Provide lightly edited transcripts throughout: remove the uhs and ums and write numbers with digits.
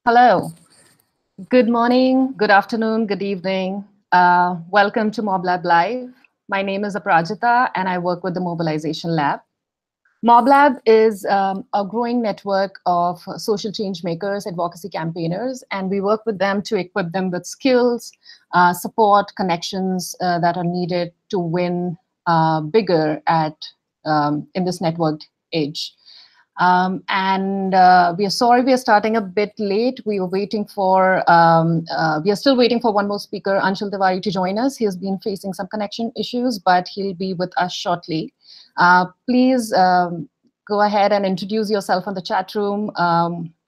Hello. Good morning, good afternoon, good evening. Welcome to MobLab Live. My name is Aprajita, and I work with the Mobilization Lab. MobLab is a growing network of social change makers, advocacy campaigners, and we work with them to equip them with skills, support, connections that are needed to win bigger in this networked age. We are sorry we are starting a bit late. We are waiting for, we are still waiting for one more speaker, Anshul Tewari, to join us. He has been facing some connection issues, but he'll be with us shortly. Please go ahead and introduce yourself on the chat room,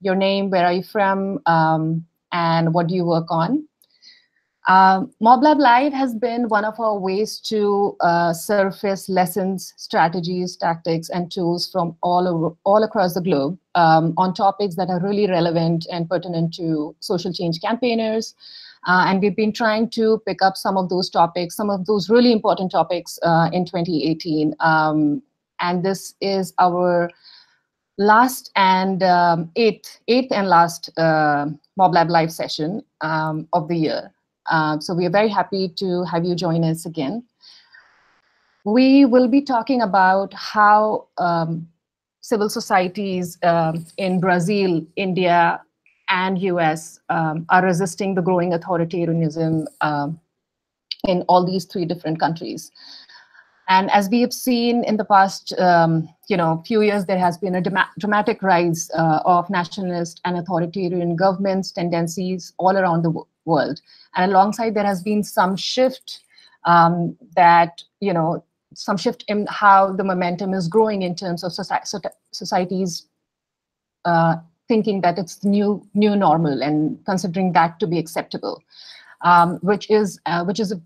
your name, where are you from, and what do you work on? MobLab Live has been one of our ways to surface lessons, strategies, tactics, and tools from all across the globe on topics that are really relevant and pertinent to social change campaigners. And we've been trying to pick up some of those topics, some of those really important topics in 2018. And this is our last and eighth and last MobLab Live session of the year. So we are very happy to have you join us again. We will be talking about how civil societies in Brazil, India, and US are resisting the growing authoritarianism in all these three different countries. And as we have seen in the past few years, there has been a dramatic rise of nationalist and authoritarian governments, tendencies all around the world. And alongside, there has been some shift some shift in how the momentum is growing in terms of societies thinking that it's the new normal and considering that to be acceptable, which is a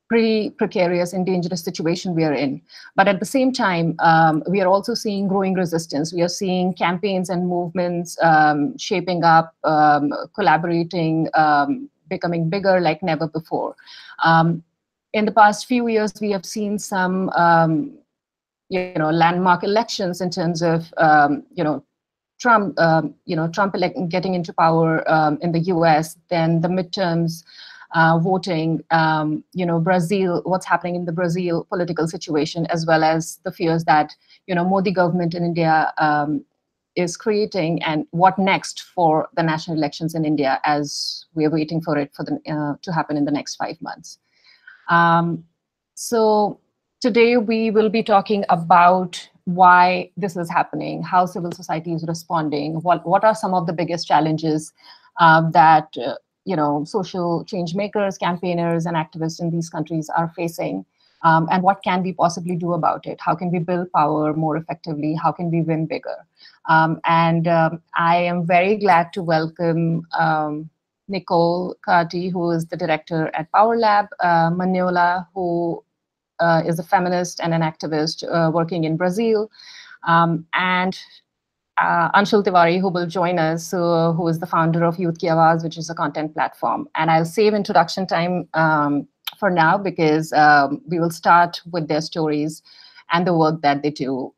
pretty precarious and dangerous situation we are in. But at the same time, we are also seeing growing resistance. We are seeing campaigns and movements shaping up, collaborating, becoming bigger like never before. In the past few years, we have seen some landmark elections in terms of Trump getting into power in the US, then the midterms, voting, Brazil, what's happening in the Brazil political situation, as well as the fears that, Modi government in India is creating, and what next for the national elections in India as we're waiting for it to happen in the next 5 months. So today we will be talking about why this is happening, how civil society is responding, what are some of the biggest challenges that social change makers, campaigners, and activists in these countries are facing, and what can we possibly do about it? How can we build power more effectively? How can we win bigger? I am very glad to welcome Nicole Carty, who is the director at Power Lab, Manoela, who is a feminist and an activist working in Brazil, and Anshul Tewari, who will join us, who is the founder of Youth Ki Awaaz, which is a content platform. And I'll save introduction time for now because we will start with their stories and the work that they do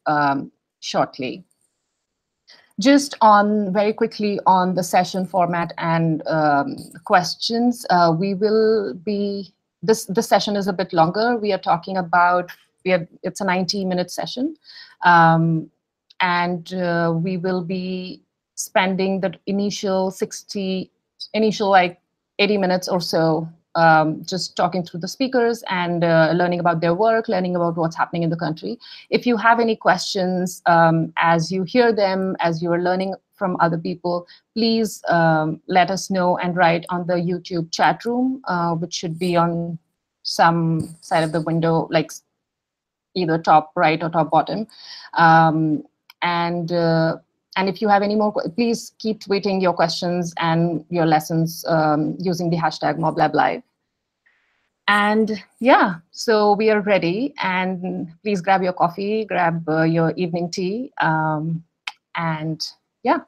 shortly. Just very quickly on the session format and questions, this session is a bit longer. We are talking about, it's a 90-minute session. And we will be spending the initial 80 minutes or so just talking through the speakers and learning about their work, learning about what's happening in the country. If you have any questions as you hear them, as you are learning from other people, please let us know and write on the YouTube chat room, which should be on some side of the window, like either top right or top bottom. And if you have any more, please keep tweeting your questions and your lessons using the hashtag MobLabLive. And yeah, so we are ready. And please grab your coffee, grab your evening tea. And yeah,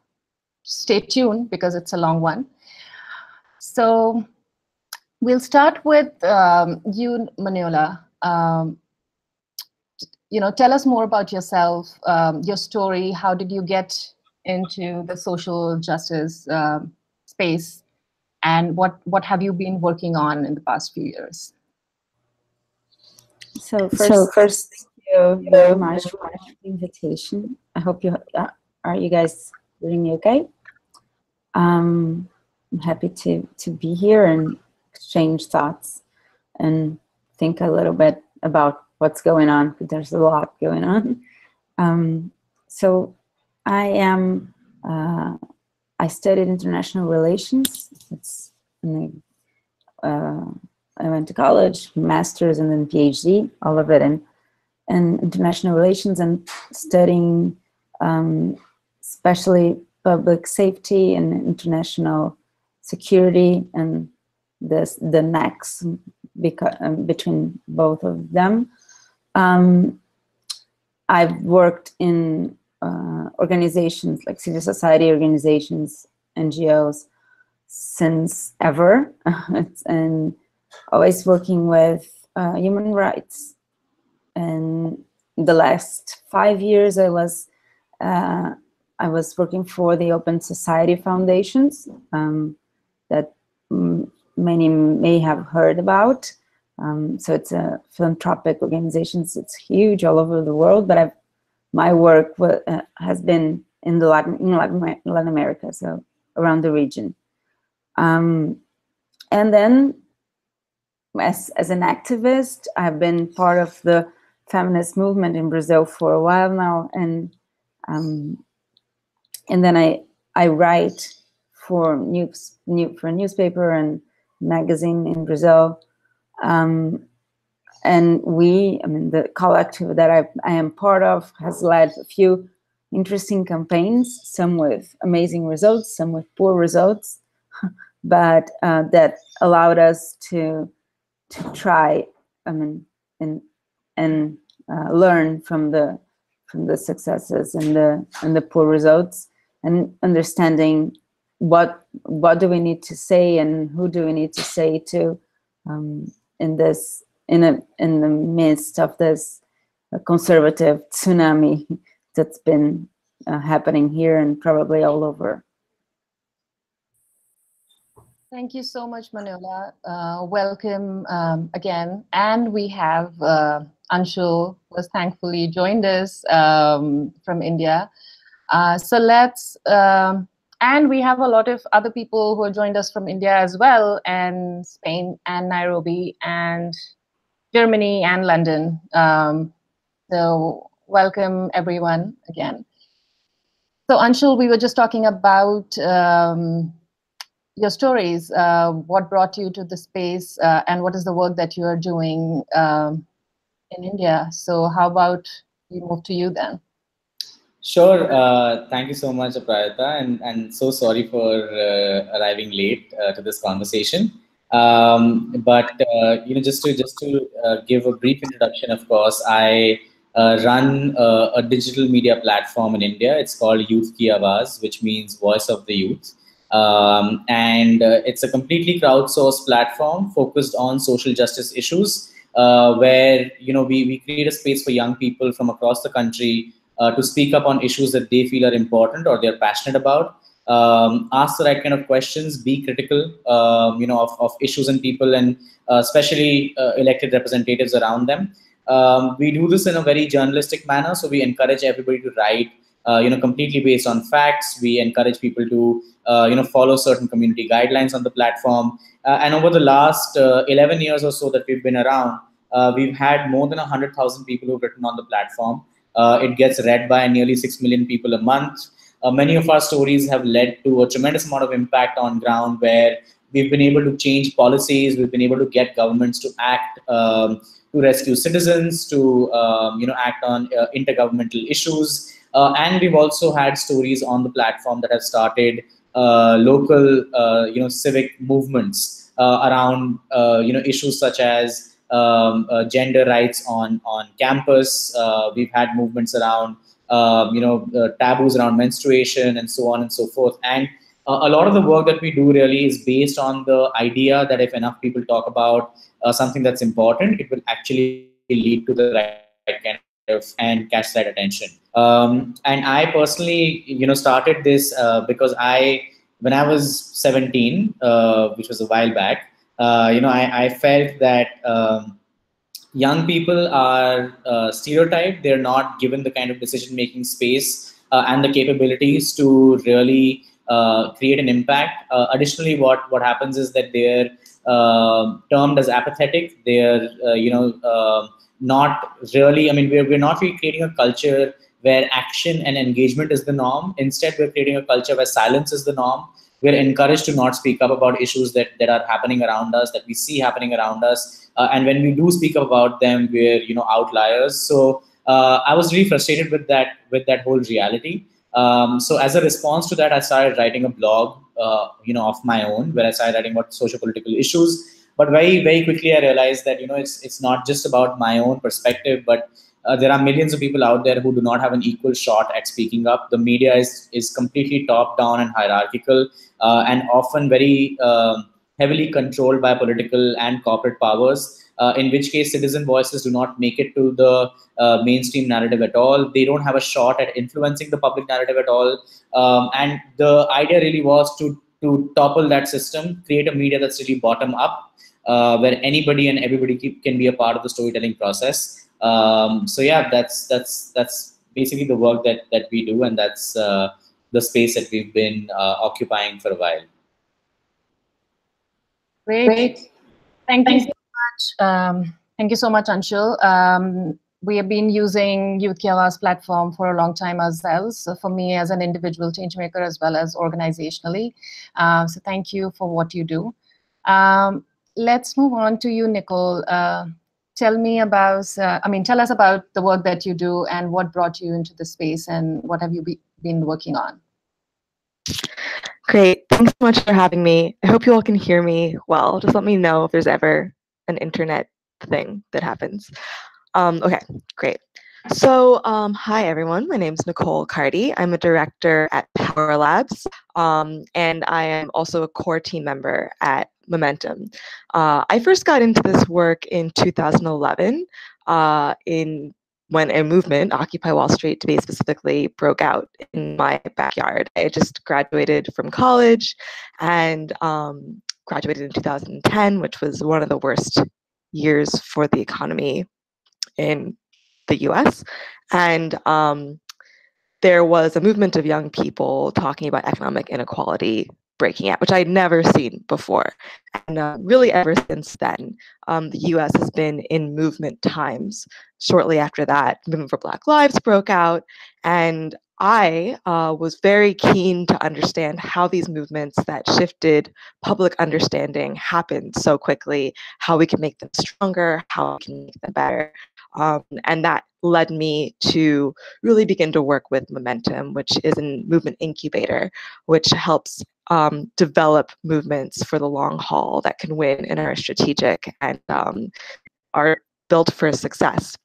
stay tuned because it's a long one. So we'll start with you, Manoela. Tell us more about yourself, your story. How did you get into the social justice space, and what have you been working on in the past few years? So first, thank you very much for the invitation. I hope you are you guys hearing me okay? I'm happy to be here and exchange thoughts and think a little bit about what's going on, because there's a lot going on. So I am, I studied international relations. I went to college, master's, and then PhD, all of it in international relations, and studying especially public safety and international security, and the nexus between both of them. I've worked in organizations like civil society organizations, NGOs, since ever, and always working with human rights. And the last 5 years, I was working for the Open Society Foundations that many may have heard about. So it's a philanthropic organization. It's huge all over the world, but my work has been in Latin America, so around the region. And then, as an activist, I've been part of the feminist movement in Brazil for a while now, and then I write for a newspaper and magazine in Brazil. And the collective that I am part of has led a few interesting campaigns, some with amazing results, some with poor results, but that allowed us to try, and learn from the successes and the poor results, and understanding what do we need to say and who do we need to say to in the midst of this conservative tsunami that's been happening here and probably all over. Thank you so much, Manoela. Welcome again. And we have Anshul, who has thankfully joined us from India. So let's, and we have a lot of other people who have joined us from India as well, and Spain and Nairobi and Germany and London. So welcome everyone again. So Anshul, we were just talking about your stories, what brought you to the space, and what is the work that you are doing in India. So how about we move to you then? Sure. Thank you so much, Aprayata, and so sorry for arriving late to this conversation. But just to give a brief introduction, of course, I run a digital media platform in India. It's called Youth Ki Awaaz, which means Voice of the Youth. And it's a completely crowdsourced platform focused on social justice issues, where we create a space for young people from across the country to speak up on issues that they feel are important or they're passionate about. Ask the right kind of questions, be critical, of issues and people, and especially elected representatives around them. We do this in a very journalistic manner, so we encourage everybody to write, completely based on facts. We encourage people to, follow certain community guidelines on the platform. And over the last 11 years or so that we've been around, we've had more than 100,000 people who've written on the platform. It gets read by nearly 6 million people a month. Many of our stories have led to a tremendous amount of impact on ground, where we've been able to change policies. We've been able to get governments to act, to rescue citizens, to act on intergovernmental issues. And we've also had stories on the platform that have started local, civic movements around, issues such as gender rights on campus. We've had movements around, taboos around menstruation, and so on and so forth. And a lot of the work that we do really is based on the idea that if enough people talk about something that's important, it will actually lead to the right kind of and catch that attention. And I personally, started this because I when I was 17, which was a while back, I felt that young people are stereotyped. They're not given the kind of decision-making space and the capabilities to really create an impact. Additionally, what happens is that they're termed as apathetic. They're not really. I mean, we're not really creating a culture where action and engagement is the norm. Instead, we're creating a culture where silence is the norm. We're encouraged to not speak up about issues that are happening around us, that we see happening around us. And when we do speak about them, we're outliers. So I was really frustrated with that whole reality. So as a response to that, I started writing a blog, of my own, where I started writing about socio-political issues. But very, very quickly, I realized that it's not just about my own perspective, but there are millions of people out there who do not have an equal shot at speaking up. The media is completely top-down and hierarchical, and often very heavily controlled by political and corporate powers, in which case citizen voices do not make it to the mainstream narrative at all. They don't have a shot at influencing the public narrative at all. And the idea really was to topple that system, create a media that's really bottom up, where anybody and everybody can be a part of the storytelling process. So yeah, that's basically the work that we do, and that's the space that we've been occupying for a while. Great. Thank you so much. Thank you so much, Anshul. We have been using Youth Ki Awaaz platform for a long time ourselves. So for me as an individual change maker as well as organizationally. So thank you for what you do. Let's move on to you, Nicole. Tell us about the work that you do and what brought you into the space and what have you been working on? Great. Thanks so much for having me. I hope you all can hear me well. Just let me know if there's ever an internet thing that happens. Okay, great. So hi, everyone. My name is Nicole Carty. I'm a director at Power Labs, and I am also a core team member at Momentum. I first got into this work in 2011 when a movement, Occupy Wall Street to be specifically, broke out in my backyard. I had just graduated from college and graduated in 2010, which was one of the worst years for the economy in the US. And there was a movement of young people talking about economic inequality breaking out, which I had never seen before. And really ever since then, the US has been in movement times. Shortly after that, Movement for Black Lives broke out. And I was very keen to understand how these movements that shifted public understanding happened so quickly, how we can make them stronger, how we can make them better. And that led me to really begin to work with Momentum, which is a movement incubator, which helps develop movements for the long haul that can win and are strategic and are built for success.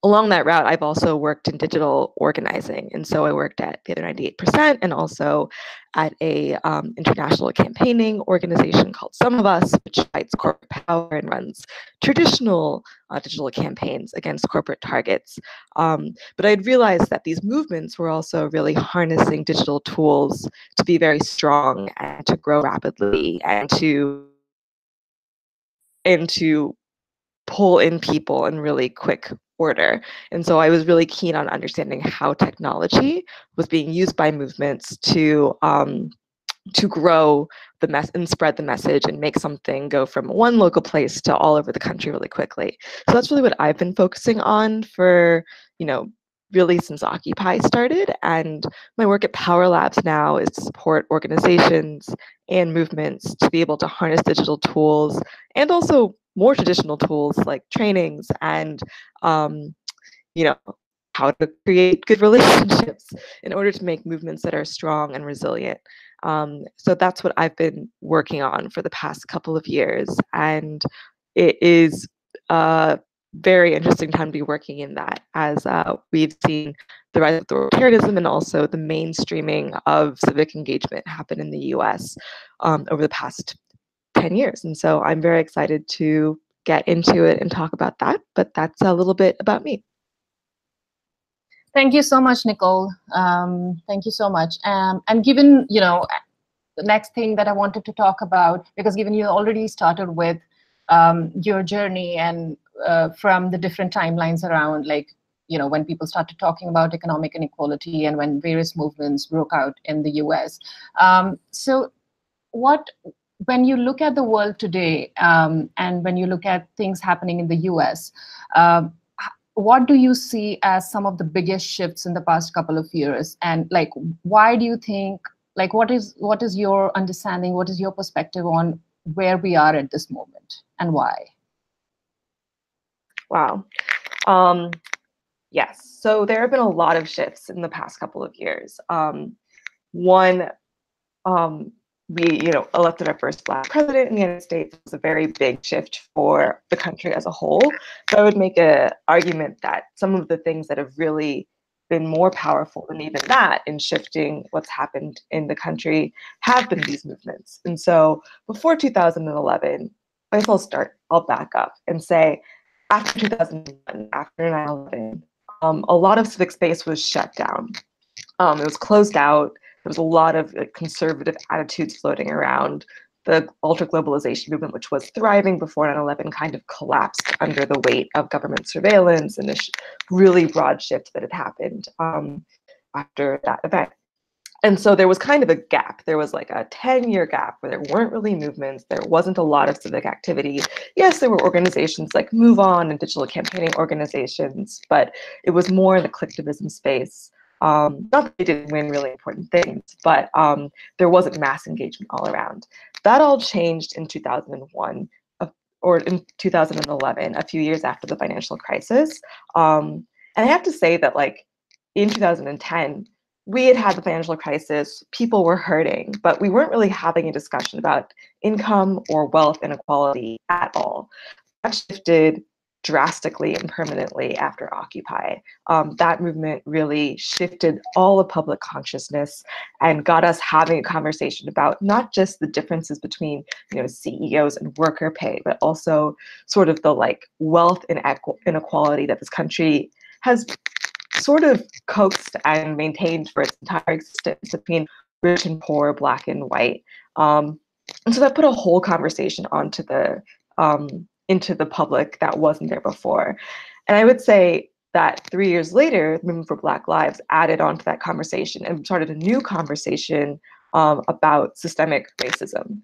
Along that route, I've also worked in digital organizing. And so I worked at the other 98% and also at a international campaigning organization called Some of Us, which fights corporate power and runs traditional digital campaigns against corporate targets. But I'd realized that these movements were also really harnessing digital tools to be very strong and to grow rapidly and to pull in people in really quick order. And so I was really keen on understanding how technology was being used by movements to grow the mess and spread the message and make something go from one local place to all over the country really quickly. So that's really what I've been focusing on for, really since Occupy started. And my work at Power Labs now is to support organizations and movements to be able to harness digital tools and also more traditional tools like trainings and how to create good relationships in order to make movements that are strong and resilient. So that's what I've been working on for the past couple of years, and it is a very interesting time to be working in that, as we've seen the rise of authoritarianism and also the mainstreaming of civic engagement happen in the US over the past 10 years. And so I'm very excited to get into it and talk about that, but that's a little bit about me. Thank you so much, Nicole. Thank you so much. And given, the next thing that I wanted to talk about, because given you already started with your journey and from the different timelines around, like, when people started talking about economic inequality and when various movements broke out in the US. So when you look at the world today, and when you look at things happening in the US, what do you see as some of the biggest shifts in the past couple of years? And like, why do you think, like, what is your understanding, what is your perspective on where we are at this moment and why? Wow. Yes, so there have been a lot of shifts in the past couple of years. One, we elected our first Black president in the United States. It was a very big shift for the country as a whole. So I would make an argument that some of the things that have really been more powerful than even that in shifting what's happened in the country have been these movements. And so before 2011, I'll back up and say, after 2001, after 9/11, a lot of civic space was shut down. It was closed out. There was a lot of conservative attitudes floating around. The ultra-globalization movement, which was thriving before 9/11, kind of collapsed under the weight of government surveillance and this really broad shift that had happened after that event. And so there was kind of a gap. There was like a 10-year gap where there weren't really movements. There wasn't a lot of civic activity. Yes, there were organizations like Move On and digital campaigning organizations, but it was more in the collectivism space. Not that they didn't win really important things, but there wasn't mass engagement all around. That all changed in 2001 or in 2011, a few years after the financial crisis. And I have to say that, like, in 2010, we had the financial crisis, people were hurting, but we weren't really having a discussion about income or wealth inequality at all. That shifted drastically and permanently after Occupy. That movement really shifted all of public consciousness and got us having a conversation about not just the differences between CEOs and worker pay, but also sort of the like wealth inequality that this country has sort of coaxed and maintained for its entire existence between rich and poor, Black and white. And so that put a whole conversation onto into the public that wasn't there before. And I would say that 3 years later, the Movement for Black Lives added onto that conversation and started a new conversation about systemic racism,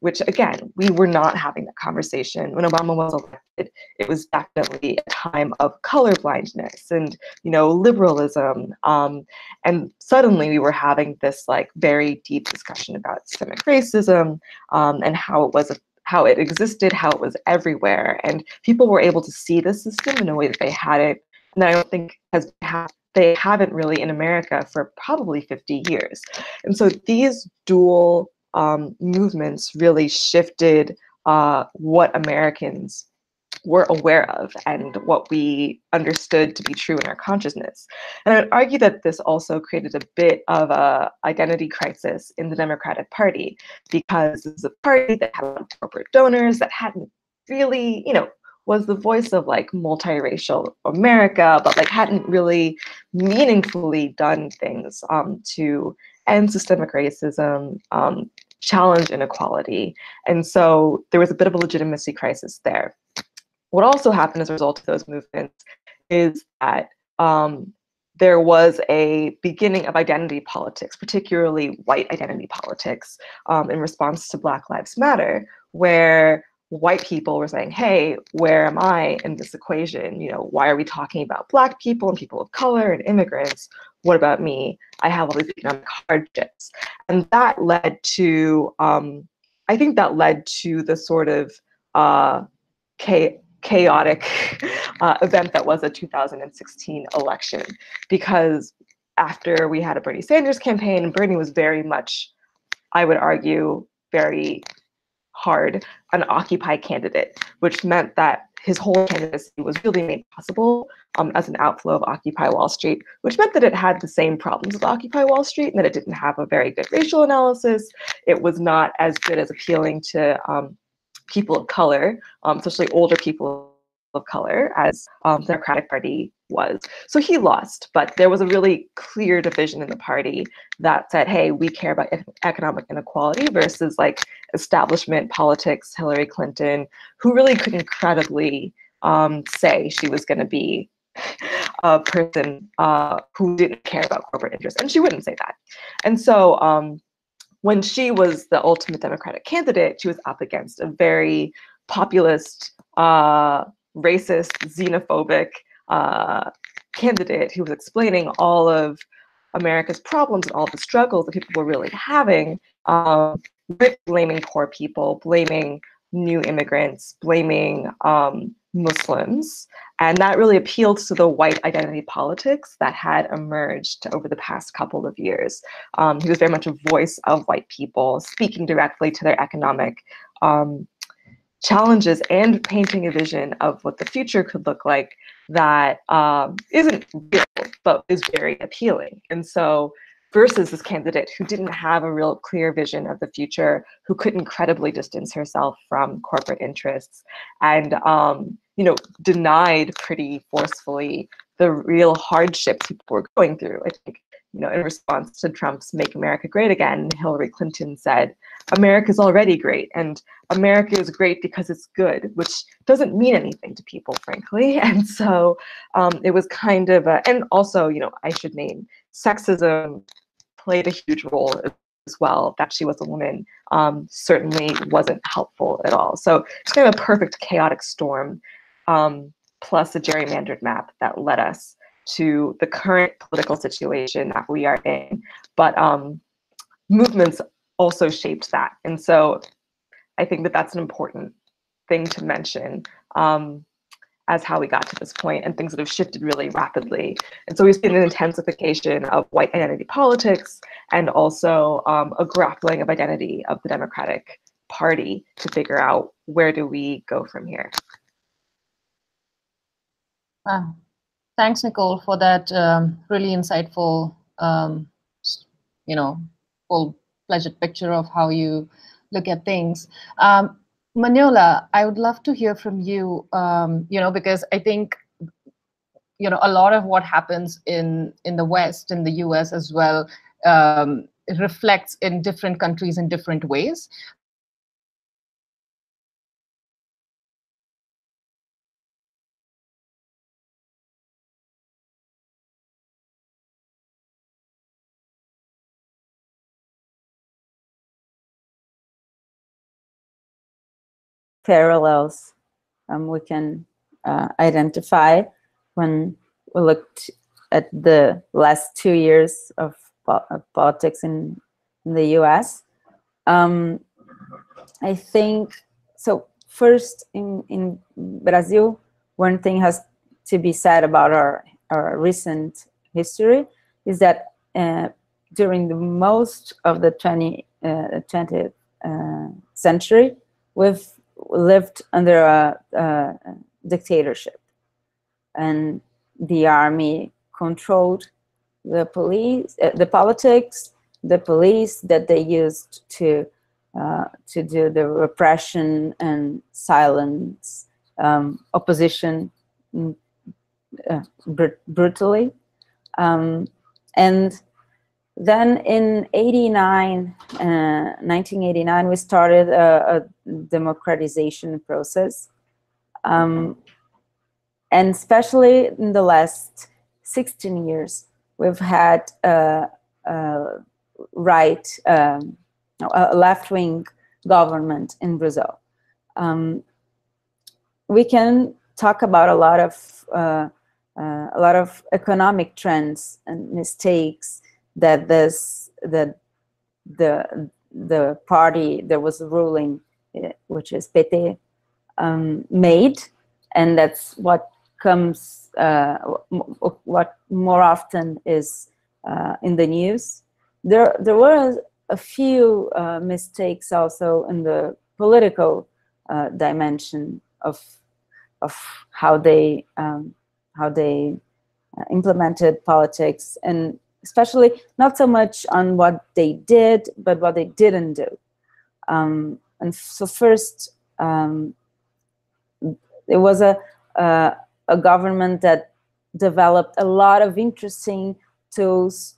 which again, we were not having that conversation. When Obama was elected, it was definitely a time of colorblindness and liberalism. And suddenly we were having this like very deep discussion about systemic racism and how it existed, how it was everywhere. And people were able to see the system in a way that they hadn't, and I don't think they haven't really in America for probably 50 years. And so these dual movements really shifted what Americans were aware of and what we understood to be true in our consciousness. And I would argue that this also created a bit of an identity crisis in the Democratic Party, because this is a party that had a lot of corporate donors, that hadn't really, was the voice of like multiracial America, but like hadn't really meaningfully done things to end systemic racism, challenge inequality. And so there was a bit of a legitimacy crisis there. What also happened as a result of those movements is that there was a beginning of identity politics, particularly white identity politics, in response to Black Lives Matter, where white people were saying, hey, where am I in this equation? Why are we talking about Black people and people of color and immigrants? What about me? I have all these economic hardships. And that led to, I think that led to the sort of chaotic event that was a 2016 election, because after we had a Bernie Sanders campaign, and Bernie was very much, I would argue, very hard an Occupy candidate, which meant that his whole candidacy was really made possible as an outflow of Occupy Wall Street, which meant that it had the same problems with Occupy Wall Street, and that it didn't have a very good racial analysis. It was not as good as appealing to people of color, especially older people of color as the Democratic Party was. So he lost, but there was a really clear division in the party that said, hey, we care about economic inequality versus like establishment politics, Hillary Clinton, who really couldn't credibly say she was going to be a person who didn't care about corporate interests, and she wouldn't say that. And so when she was the ultimate Democratic candidate, she was up against a very populist, racist, xenophobic candidate who was explaining all of America's problems and all the struggles that people were really having, blaming poor people, blaming new immigrants, blaming Muslims. And that really appealed to the white identity politics that had emerged over the past couple of years. He was very much a voice of white people, speaking directly to their economic challenges and painting a vision of what the future could look like that isn't real, but is very appealing. And so versus this candidate who didn't have a real clear vision of the future, who couldn't credibly distance herself from corporate interests, and denied pretty forcefully the real hardships people were going through. I think, in response to Trump's "Make America Great Again," Hillary Clinton said, "America's already great, and America is great because it's good," which doesn't mean anything to people, frankly. And so it was kind of, and also, I should name, sexism played a huge role as well. That she was a woman certainly wasn't helpful at all. So it's kind of a perfect chaotic storm, plus a gerrymandered map that led us to the current political situation that we are in. But movements also shaped that. And so I think that that's an important thing to mention as how we got to this point, and things that have shifted really rapidly. And so we've seen an intensification of white identity politics, and also a grappling of identity of the Democratic Party to figure out, where do we go from here? Thanks, Nicole, for that really insightful, full-fledged picture of how you look at things. Manoela, I would love to hear from you, because I think, a lot of what happens in the West, in the US as well, it reflects in different countries in different ways. Parallels we can identify when we looked at the last 2 years of politics in the US. I think, so first in Brazil, one thing has to be said about our recent history is that during the most of the 20th century, we've lived under a dictatorship, and the army controlled the police, the politics, the police that they used to do the repression and silence opposition brutally, and then in 1989, we started a democratization process. And especially in the last 16 years, we've had a left-wing government in Brazil. We can talk about a lot of economic trends and mistakes that the party that was ruling, which is PT, made, and that's what comes, what more often is in the news. There were a few mistakes also in the political dimension of how they implemented politics, and especially not so much on what they did, but what they didn't do. And so first, it was a a government that developed a lot of interesting tools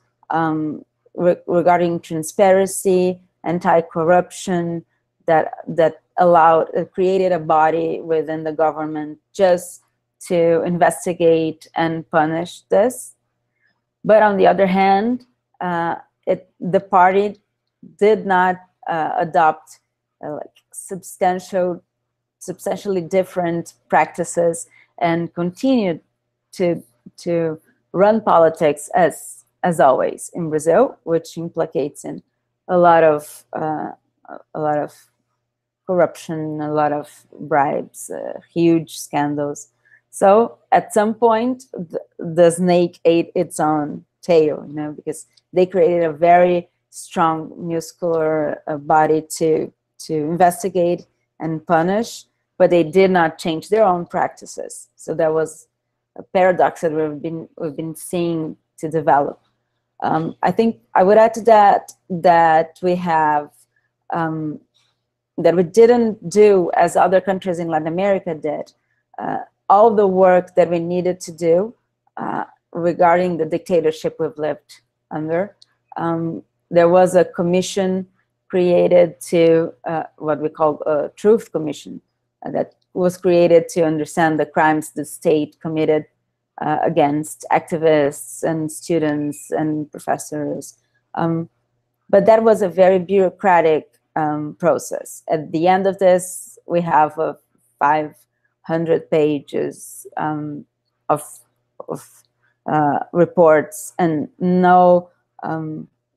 regarding transparency, anti-corruption, that allowed, created a body within the government just to investigate and punish this. But on the other hand, the party did not adopt like substantially different practices and continued to run politics as always in Brazil, which implicates in a lot of corruption, a lot of bribes, huge scandals. So at some point, the snake ate its own tail, you know, because they created a very strong muscular body to investigate and punish, but they did not change their own practices. So that was a paradox that we've been seeing to develop. I think I would add to that we have that we didn't do as other countries in Latin America did. All the work that we needed to do regarding the dictatorship we've lived under. There was a commission created to what we call a truth commission that was created to understand the crimes the state committed against activists and students and professors. But that was a very bureaucratic process. At the end of this, we have 500 pages of reports and no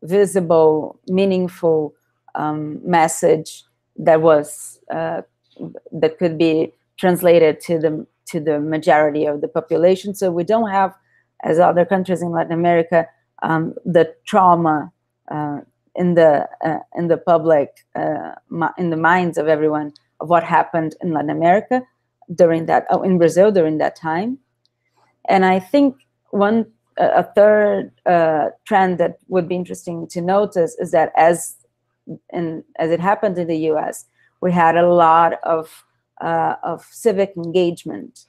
visible, meaningful message that was that could be translated to the majority of the population. So we don't have, as other countries in Latin America, the trauma in the public, in the minds of everyone of what happened in Latin America during that, in Brazil during that time. And I think a third trend that would be interesting to notice is that as it happened in the U.S., we had a lot of civic engagement.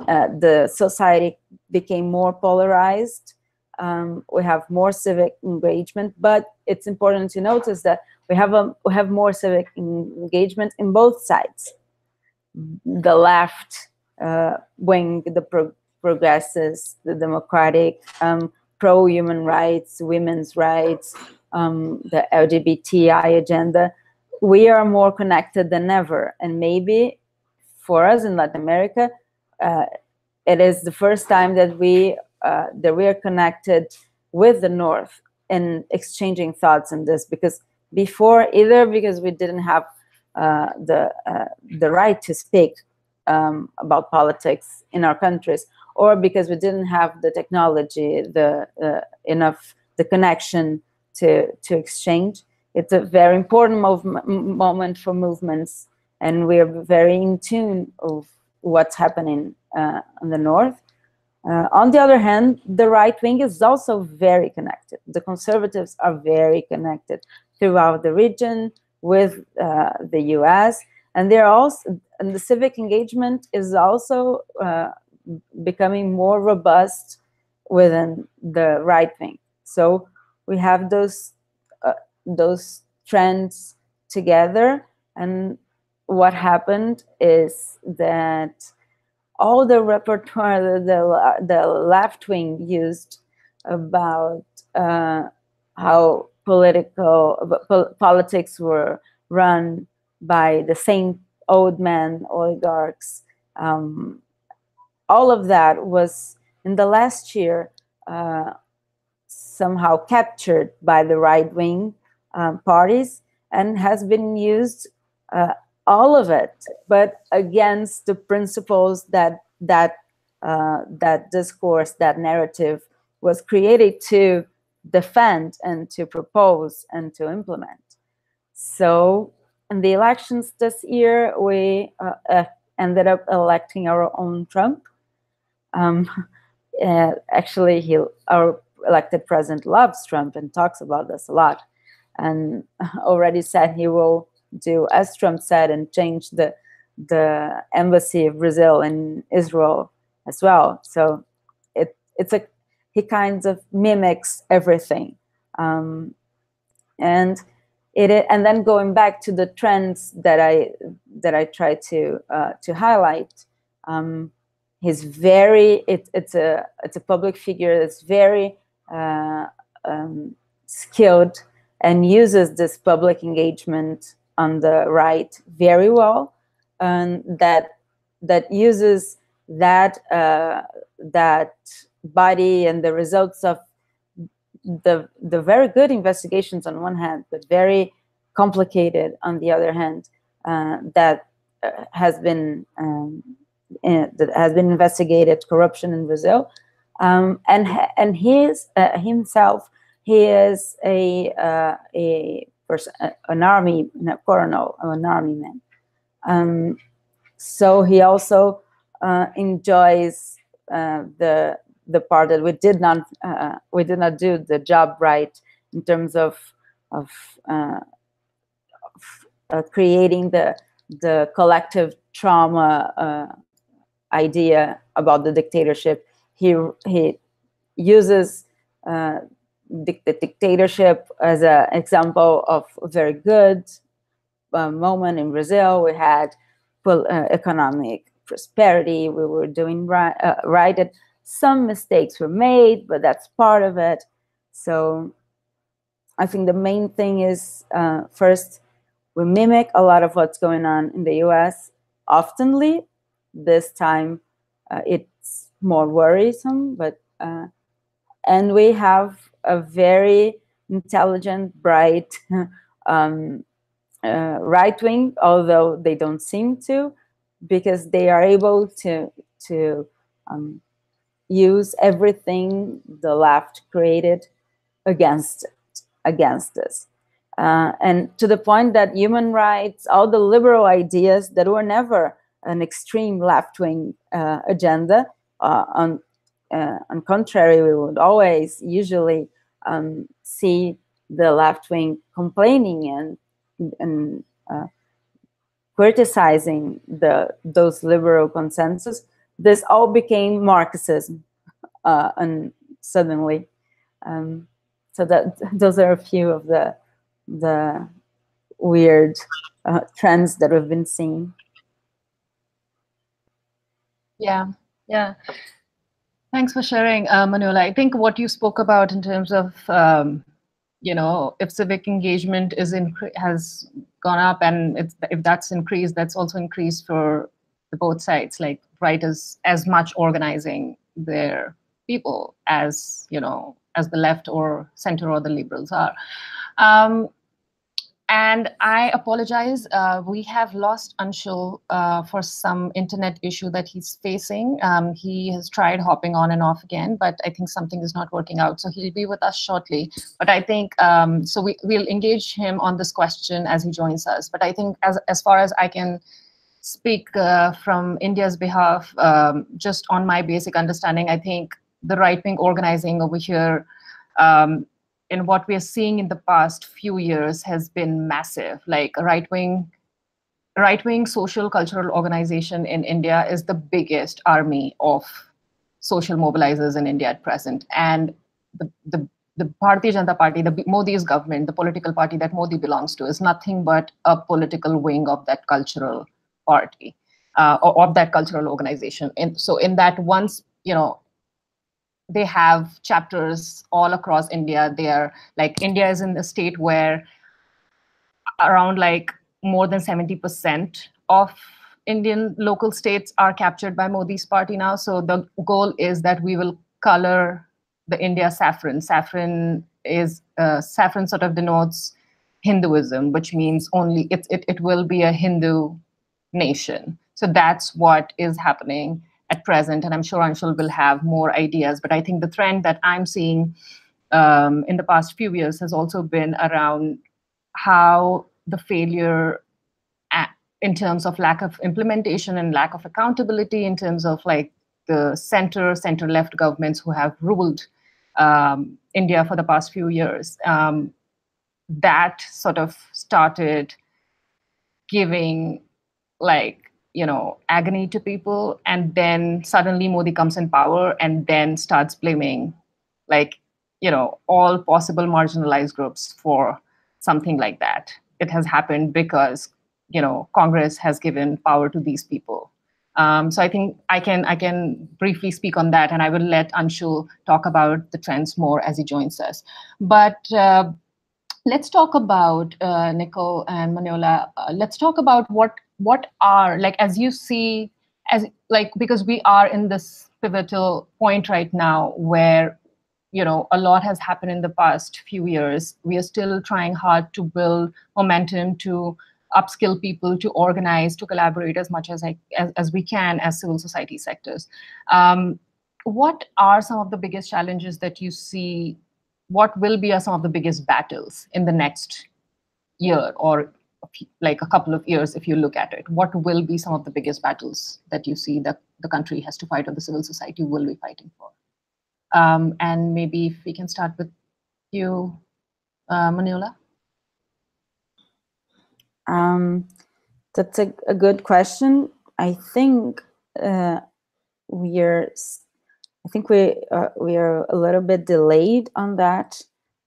The society became more polarized. We have more civic engagement, but it's important to notice that we have more civic engagement in both sides. The left wing, the progressives, the democratic, pro-human rights, women's rights, the LGBTI agenda. We are more connected than ever, and maybe for us in Latin America, it is the first time that we are connected with the North and exchanging thoughts on this. Because before, either because we didn't have the right to speak about politics in our countries, or because we didn't have the technology, the connection to exchange. It's a very important moment for movements, and we're very in tune of what's happening in the North. On the other hand, the right wing is also very connected. The conservatives are very connected throughout the region with the US, and they're also, and the civic engagement is also becoming more robust within the right wing. So we have those trends together, and what happened is that all the repertoire that the left wing used about how politics were run by the same old man oligarchs, all of that was in the last year somehow captured by the right-wing parties and has been used, all of it, but against the principles that discourse, that narrative was created to defend and to propose and to implement. So in the elections this year, we ended up electing our own Trump. Actually, our elected president loves Trump and talks about this a lot, and already said he will do as Trump said and change the the embassy of Brazil in Israel as well. So he kind of mimics everything, and then going back to the trends that I try to highlight. He's very it's a public figure that's very skilled and uses this public engagement on the right very well, and that uses that body and the results of the very good investigations on one hand, but very complicated on the other hand, that has been investigated corruption in Brazil, and himself, he is an army colonel, an army man. So he also enjoys the part that we did not do the job right in terms of creating the collective trauma idea about the dictatorship. He uses the dictatorship as an example of a very good moment in Brazil. We had economic prosperity. We were doing right. Some mistakes were made, but that's part of it. So I think the main thing is, first, we mimic a lot of what's going on in the US oftenly. This time it's more worrisome, but and we have a very intelligent, bright right wing, although they don't seem to, because they are able to use everything the left created against us. And to the point that human rights, all the liberal ideas that were never an extreme left-wing agenda, on contrary, we would always usually see the left-wing complaining and criticizing those liberal consensus. This all became Marxism, and suddenly. So that those are a few of the weird trends that we've been seeing. Yeah. Thanks for sharing, Manoela. I think what you spoke about in terms of, if civic engagement has gone up, and if that's increased, that's also increased for both sides. Like right is as much organizing their people as as the left or center or the liberals are. And I apologize. We have lost Anshul for some internet issue that he's facing. He has tried hopping on and off again, but I think something is not working out. So he'll be with us shortly. But I think, so we'll engage him on this question as he joins us. But I think as far as I can speak from India's behalf, just on my basic understanding, I think the right-wing organizing over here, and what we are seeing in the past few years has been massive. Like right-wing social cultural organization in India is the biggest army of social mobilizers in India at present. And the Bharatiya Janata Party, the Modi's government, the political party that Modi belongs to, is nothing but a political wing of that cultural party, or of that cultural organization. And so in that, once, they have chapters all across India. They are like, India is in a state where around like more than 70% of Indian local states are captured by Modi's party now. So the goal is that we will color the India saffron. Saffron sort of denotes Hinduism, which means only it will be a Hindu nation. So that's what is happening at present, and I'm sure Anshul will have more ideas. But I think the trend that I'm seeing in the past few years has also been around how the failure in terms of lack of implementation and lack of accountability in terms of like the center-left governments who have ruled India for the past few years, that sort of started giving like agony to people, and then suddenly Modi comes in power and then starts blaming, like, all possible marginalized groups for something like that. It has happened because, Congress has given power to these people. So I think I can briefly speak on that, and I will let Anshul talk about the trends more as he joins us. But let's talk about Nicole and Manoela. Let's talk about what are, like, as you see, because we are in this pivotal point right now where a lot has happened in the past few years. We are still trying hard to build momentum, to upskill people, to organize, to collaborate as much as we can as civil society sectors. What are some of the biggest challenges that you see? What will be some of the biggest battles in the next year, or like a couple of years if you look at it? What will be some of the biggest battles that you see that the country has to fight, or the civil society will be fighting for? And maybe if we can start with you, Manoela. That's a good question. I think we are a little bit delayed on that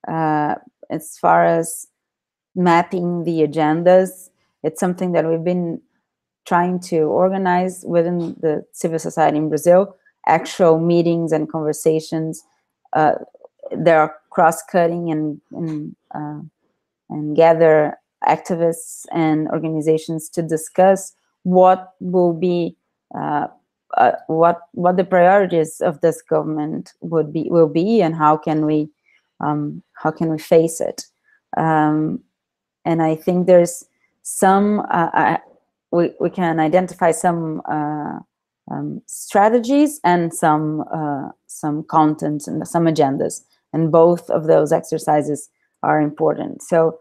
as far as mapping the agendas. It's something that we've been trying to organize within the civil society in Brazil. Actual meetings and conversations. There are cross-cutting and gather activists and organizations to discuss what will be what the priorities of this government will be, and how can we face it. And I think there's some we can identify some strategies and some content and some agendas, and both of those exercises are important. So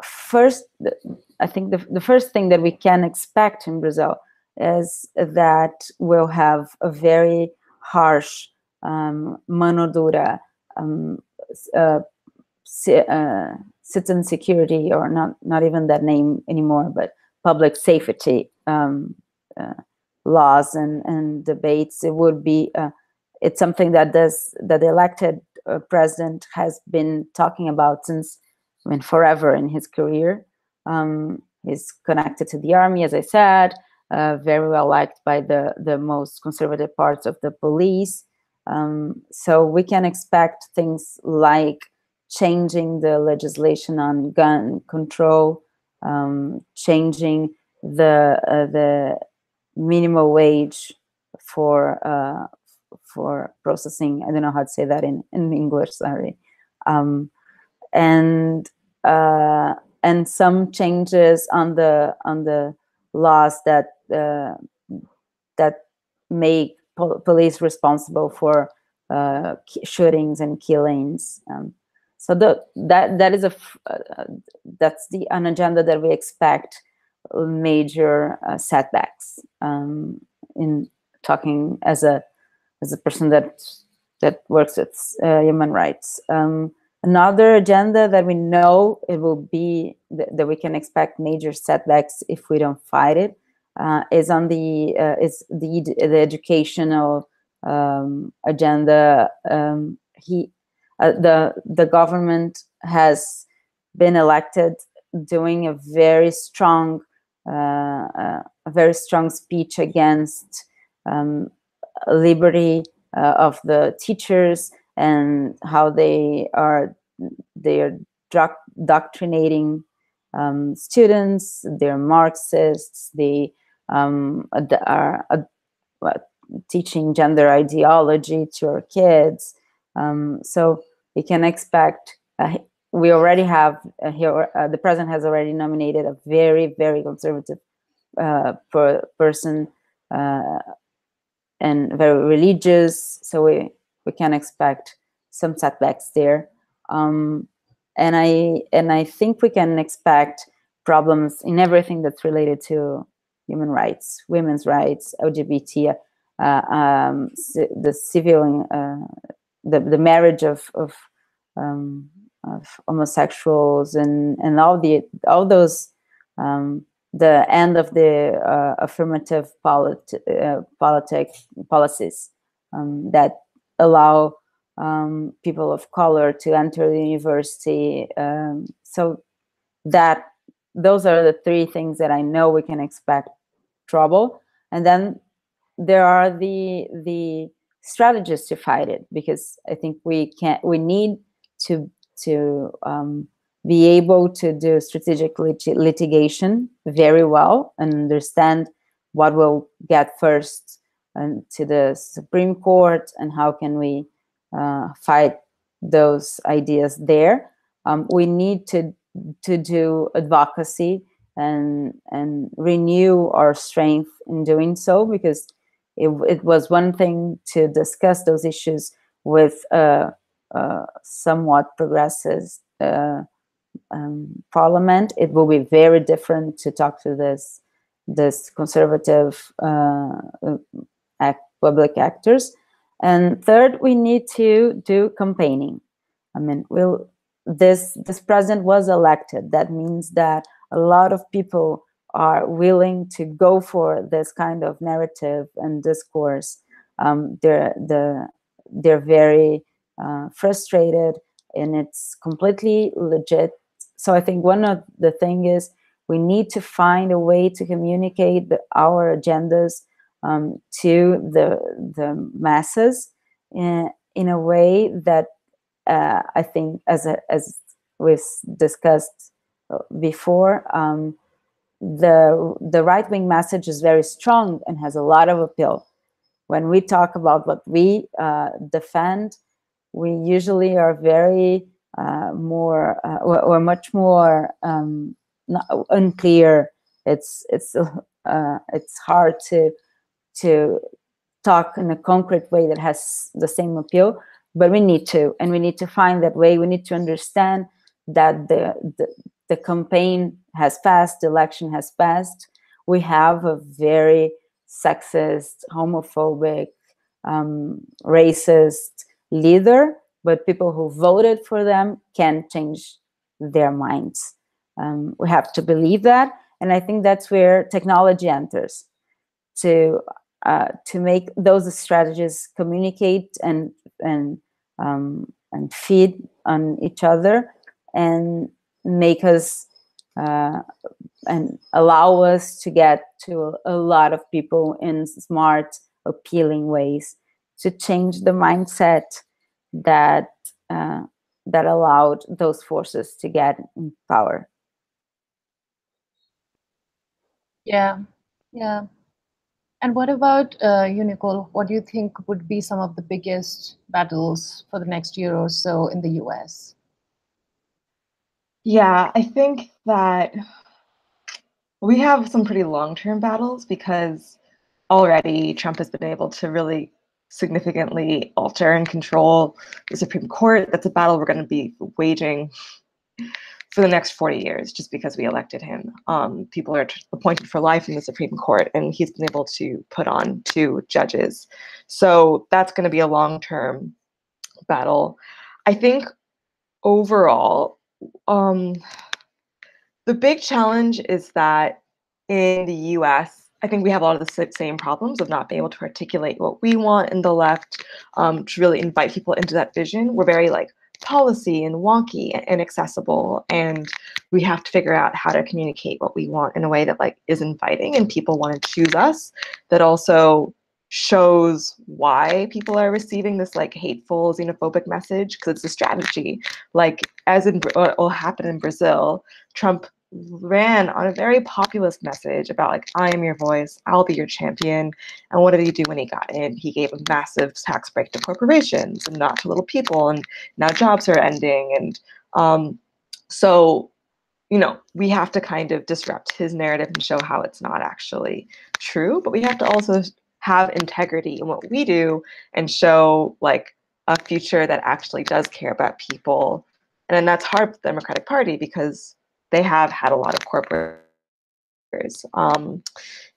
first, I think the first thing that we can expect in Brazil is that we'll have a very harsh mano dura citizen security, or not even that name anymore, but public safety laws and debates. It would be it's something that the elected president has been talking about since, forever in his career. He's connected to the army, as I said, very well liked by the most conservative parts of the police. So we can expect things like changing the legislation on gun control, changing the minimum wage for processing. I don't know how to say that in English. Sorry, and some changes on the laws that make police responsible for shootings and killings. So that is that's an agenda that we expect major setbacks. In talking as a person that works with human rights. Another agenda that we know it will be that we can expect major setbacks if we don't fight it is on the educational agenda. The government has been elected doing a very strong speech against liberty of the teachers, and how they are doctrinating students. They're Marxists. They are teaching gender ideology to our kids. So we can expect. We already have the president has already nominated a very, very conservative person and very religious. So we can expect some setbacks there. And I think we can expect problems in everything that's related to human rights, women's rights, LGBT, the civil, the marriage of homosexuals, and all those the end of the affirmative policies that allow people of color to enter the university. So that those are the three things that I know we can expect trouble. And then there are the strategies to fight it, because I think we need to be able to do strategic litigation very well and understand what will get first to the Supreme Court and how can we fight those ideas there. We need to do advocacy and renew our strength in doing so, because it was one thing to discuss those issues with somewhat progressive parliament. It will be very different to talk to this conservative public actors. And third, we need to do campaigning. I mean, this president was elected. That means that a lot of people are willing to go for this kind of narrative and discourse. They're very frustrated, and it's completely legit. So I think one of the things is we need to find a way to communicate our agendas to the masses in a way that I think, as we've discussed before, the right-wing message is very strong and has a lot of appeal. When we talk about what we defend, we usually are very or much more unclear. It's hard to talk in a concrete way that has the same appeal, but we need to find that way. We need to understand that the campaign has passed, the election has passed. We have a very sexist, homophobic, racist leader, but people who voted for them can change their minds. We have to believe that, and I think that's where technology enters to make those strategies communicate and feed on each other and make us and allow us to get to a lot of people in smart, appealing ways to change the mindset that allowed those forces to get in power. Yeah. And what about you, Nicole? What do you think would be some of the biggest battles for the next year or so in the US? Yeah, I think that we have some pretty long-term battles, because already Trump has been able to really significantly alter and control the Supreme Court. That's a battle we're going to be waging for the next 40 years, just because we elected him. People are appointed for life in the Supreme Court, and he's been able to put on 2 judges. So that's going to be a long-term battle. I think overall, the big challenge is that in the US, I think we have a lot of the same problems of not being able to articulate what we want in the left, to really invite people into that vision. We're very policy and wonky and inaccessible, and we have to figure out how to communicate what we want in a way that is inviting and people want to choose us, that also shows why people are receiving this hateful, xenophobic message, because it's a strategy. As in what will happen in Brazil, Trump ran on a very populist message about I am your voice, I'll be your champion. And what did he do when he got in? He gave a massive tax break to corporations and not to little people, and now jobs are ending. And so we have to kind of disrupt his narrative and show how it's not actually true, but we have to also have integrity in what we do and show a future that actually does care about people. And then that's hard with the Democratic Party, because they have had a lot of corporate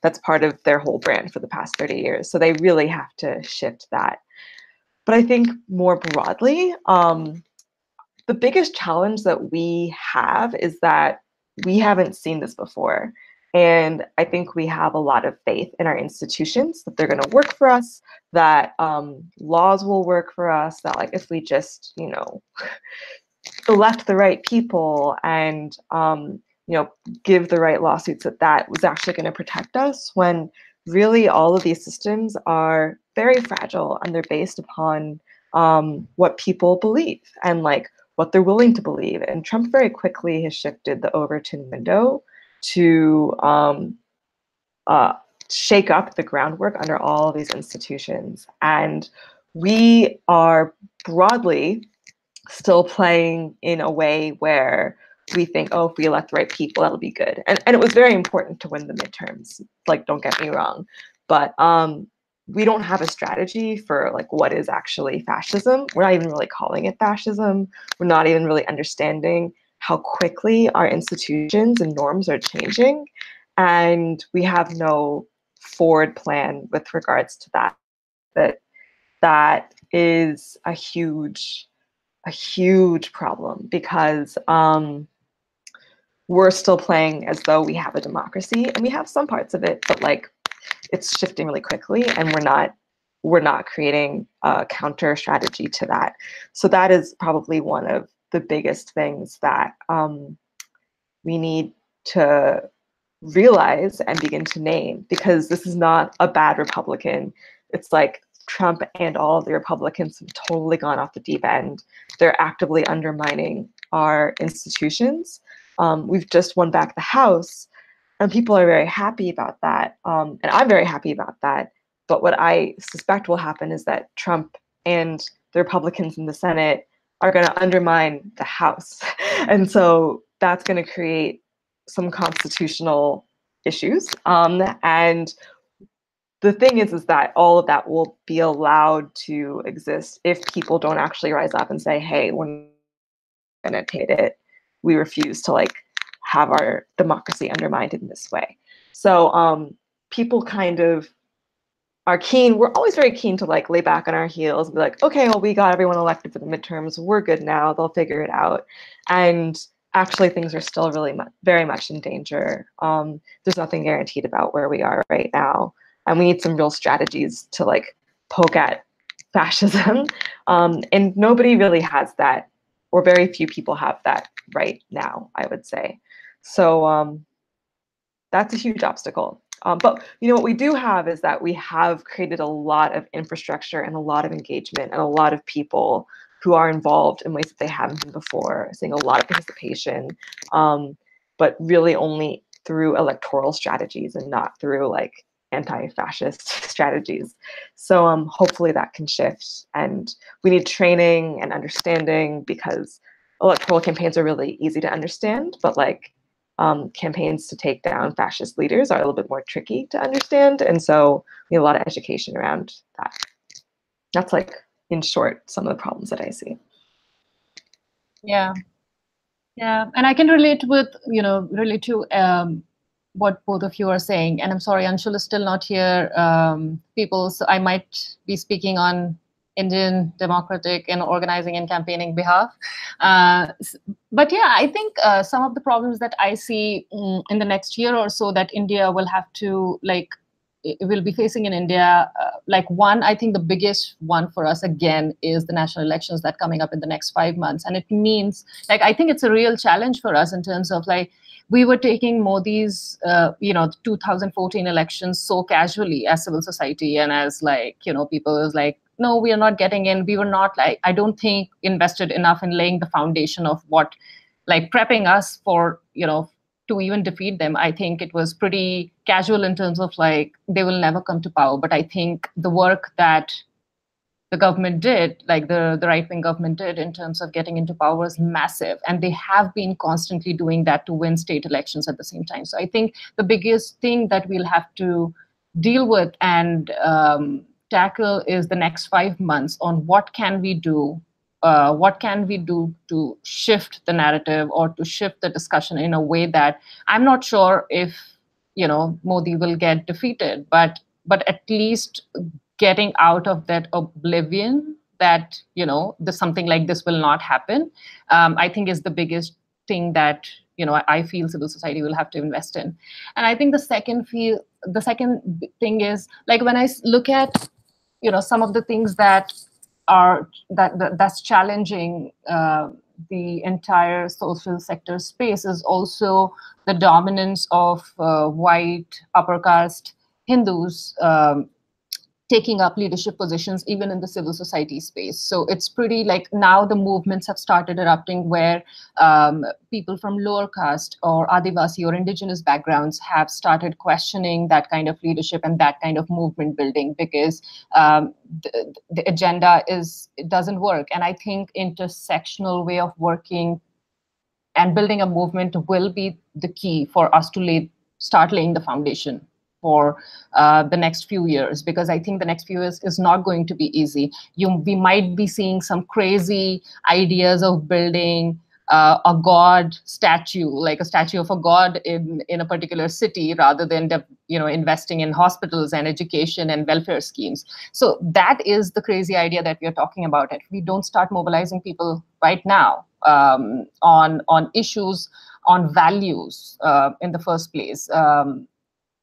that's part of their whole brand for the past 30 years. So they really have to shift that. But I think more broadly, the biggest challenge that we have is that we haven't seen this before. And I think we have a lot of faith in our institutions that they're going to work for us, that laws will work for us, that like if we just, you know, elect the right people and, you know, give the right lawsuits, that was actually going to protect us, when really all of these systems are very fragile and they're based upon what people believe and like what they're willing to believe. And Trump very quickly has shifted the Overton window to shake up the groundwork under all of these institutions. And we are broadly still playing in a way where we think, oh, if we elect the right people, that'll be good. And it was very important to win the midterms, like, don't get me wrong. But we don't have a strategy for like what is actually fascism. We're not even really calling it fascism. We're not even really understanding how quickly our institutions and norms are changing. And we have no forward plan with regards to that. That is a huge problem, because we're still playing as though we have a democracy, and we have some parts of it, but like it's shifting really quickly, and we're not creating a counter strategy to that. So that is probably one of the biggest things that we need to realize and begin to name, because this is not a bad Republican. It's like Trump and all of the Republicans have totally gone off the deep end. They're actively undermining our institutions. We've just won back the House, and people are very happy about that. And I'm very happy about that. But what I suspect will happen is that Trump and the Republicans in the Senate are going to undermine the House. And so that's going to create some constitutional issues. And the thing is that all of that will be allowed to exist if people don't actually rise up and say, hey, we're going to take it. We refuse to like have our democracy undermined in this way. So people kind of are keen. We're always very keen to like lay back on our heels and be like, okay, well, we got everyone elected for the midterms. We're good now. They'll figure it out. And actually, things are still really very much in danger. There's nothing guaranteed about where we are right now. And we need some real strategies to like poke at fascism. And nobody really has that, or very few people have that right now, I would say. So that's a huge obstacle. But you know what we do have is that we have created a lot of infrastructure and a lot of engagement and a lot of people who are involved in ways that they haven't been before, seeing a lot of participation, but really only through electoral strategies and not through like anti-fascist strategies. So hopefully that can shift, and we need training and understanding, because electoral campaigns are really easy to understand, but like campaigns to take down fascist leaders are a little bit more tricky to understand. And so we need a lot of education around that. That's like, in short, some of the problems that I see. Yeah. Yeah. And I can relate with, relate to what both of you are saying. And I'm sorry, Anshul is still not here, people, so I might be speaking on Indian democratic and organizing and campaigning behalf. But yeah, I think some of the problems that I see in the next year or so that India will have to will be facing in India, one, I think the biggest one for us again is the national elections that coming up in the next 5 months. And it means, I think it's a real challenge for us in terms of we were taking Modi's, 2014 elections so casually as civil society and as people was no, we are not getting in. We were not I don't think invested enough in laying the foundation of what prepping us for, to even defeat them. I think it was pretty casual in terms of they will never come to power. But I think the work that the government did, the right-wing government did in terms of getting into power was massive. And they have been constantly doing that to win state elections at the same time. So I think the biggest thing that we'll have to deal with and tackle is the next 5 months on what can we do to shift the narrative or to shift the discussion in a way that I'm not sure if, Modi will get defeated, but at least getting out of that oblivion that, something like this will not happen, I think is the biggest thing that, I feel civil society will have to invest in. And I think the second thing is, like, when I look at some of the things that's challenging the entire social sector space is also the dominance of white upper caste Hindus taking up leadership positions even in the civil society space. So it's pretty, like, now the movements have started erupting where people from lower caste or Adivasi or indigenous backgrounds have started questioning that kind of leadership and that kind of movement building, because the agenda it doesn't work. And I think intersectional way of working and building a movement will be the key for us to start laying the foundation for the next few years, because I think the next few years is not going to be easy. We might be seeing some crazy ideas of building a god statue, like a statue of a god in a particular city, rather than investing in hospitals and education and welfare schemes. So that is the crazy idea that we are talking about. If we don't start mobilizing people right now on issues, on values in the first place,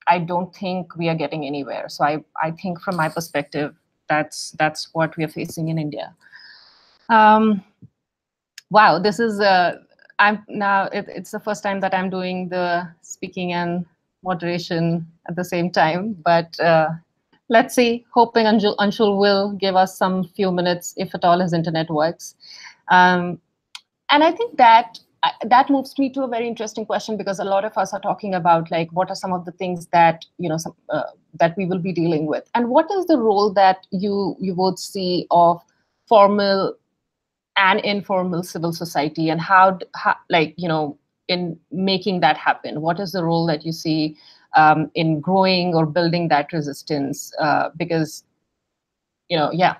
I don't think we are getting anywhere. So I think from my perspective, that's what we are facing in India. Wow, this is it's the first time that I'm doing the speaking and moderation at the same time. But let's see. Hoping Anshul will give us some few minutes, if at all his internet works. And I think that moves me to a very interesting question, because a lot of us are talking about, like, what are some of the things that that we will be dealing with, and what is the role that you would see of formal and informal civil society, and how in making that happen? What is the role that you see in growing or building that resistance? Because I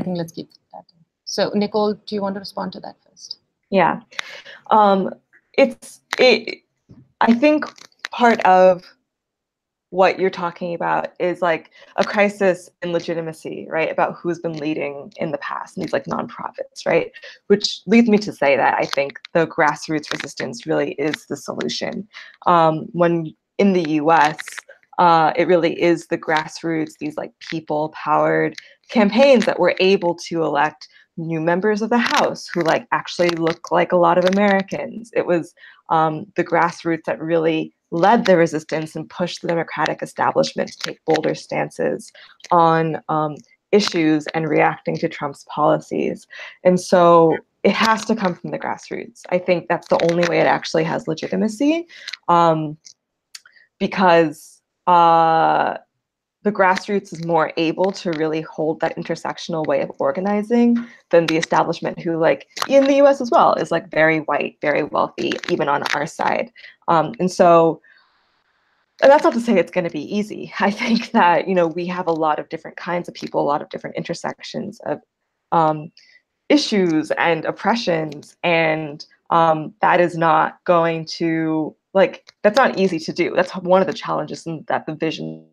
think let's keep that. So Nicole, do you want to respond to that first? Yeah. I think part of what you're talking about is like a crisis in legitimacy, right? About who's been leading in the past, and these like nonprofits, right? Which leads me to say that I think the grassroots resistance really is the solution. When in the US, it really is the grassroots, these like people-powered campaigns that were able to elect new members of the House who like actually look like a lot of Americans. It was the grassroots that really led the resistance and pushed the democratic establishment to take bolder stances on issues and reacting to Trump's policies. And so it has to come from the grassroots. I think that's the only way it actually has legitimacy, because the grassroots is more able to really hold that intersectional way of organizing than the establishment, who, like, in the US as well, is like very white, very wealthy, even on our side. And that's not to say it's going to be easy. I think that, we have a lot of different kinds of people, a lot of different intersections of issues and oppressions, and that is not going to, like, that's not easy to do. That's one of the challenges, and that the vision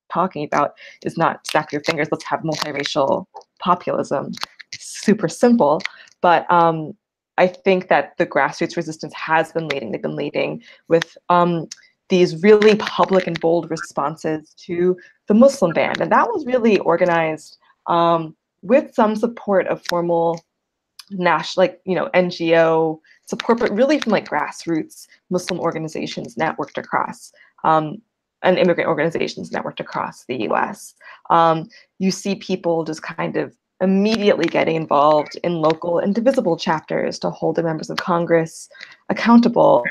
talking about is not snap your fingers, let's have multiracial populism. Super simple, but I think that the grassroots resistance has been leading. They've been leading with these really public and bold responses to the Muslim ban, and that was really organized with some support of formal national, NGO support, but really from like grassroots Muslim organizations networked across. And immigrant organizations networked across the US. You see people just kind of immediately getting involved in local indivisible chapters to hold the members of Congress accountable.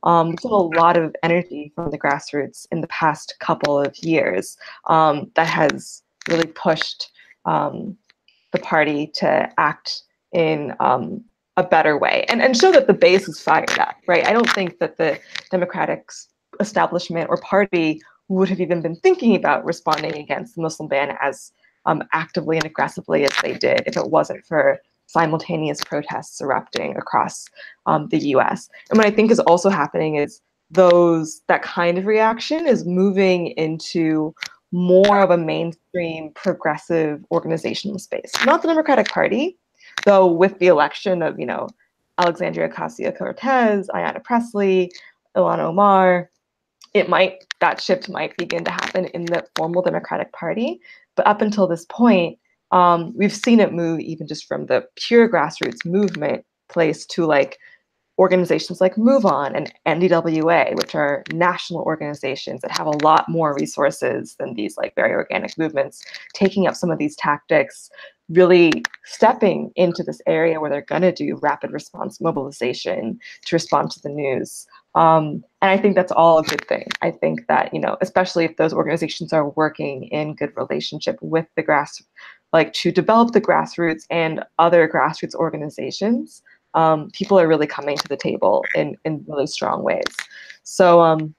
There's a lot of energy from the grassroots in the past couple of years that has really pushed the party to act in a better way and show that the base is fired up, right? I don't think that the Democratic establishment or party would have even been thinking about responding against the Muslim ban as actively and aggressively as they did if it wasn't for simultaneous protests erupting across the US. And what I think is also happening is that kind of reaction is moving into more of a mainstream progressive organizational space. Not the Democratic Party, though with the election of, Alexandria Ocasio-Cortez, Ayanna Pressley, Ilhan Omar, that shift might begin to happen in the formal Democratic Party. But up until this point, we've seen it move even just from the pure grassroots movement place to like organizations like Move On and NDWA, which are national organizations that have a lot more resources than these like very organic movements, taking up some of these tactics, really stepping into this area where they're going to do rapid response mobilization to respond to the news. And I think that's all a good thing. I think that, you know, especially if those organizations are working in good relationship with the like to develop the grassroots and other grassroots organizations, people are really coming to the table in really strong ways. So,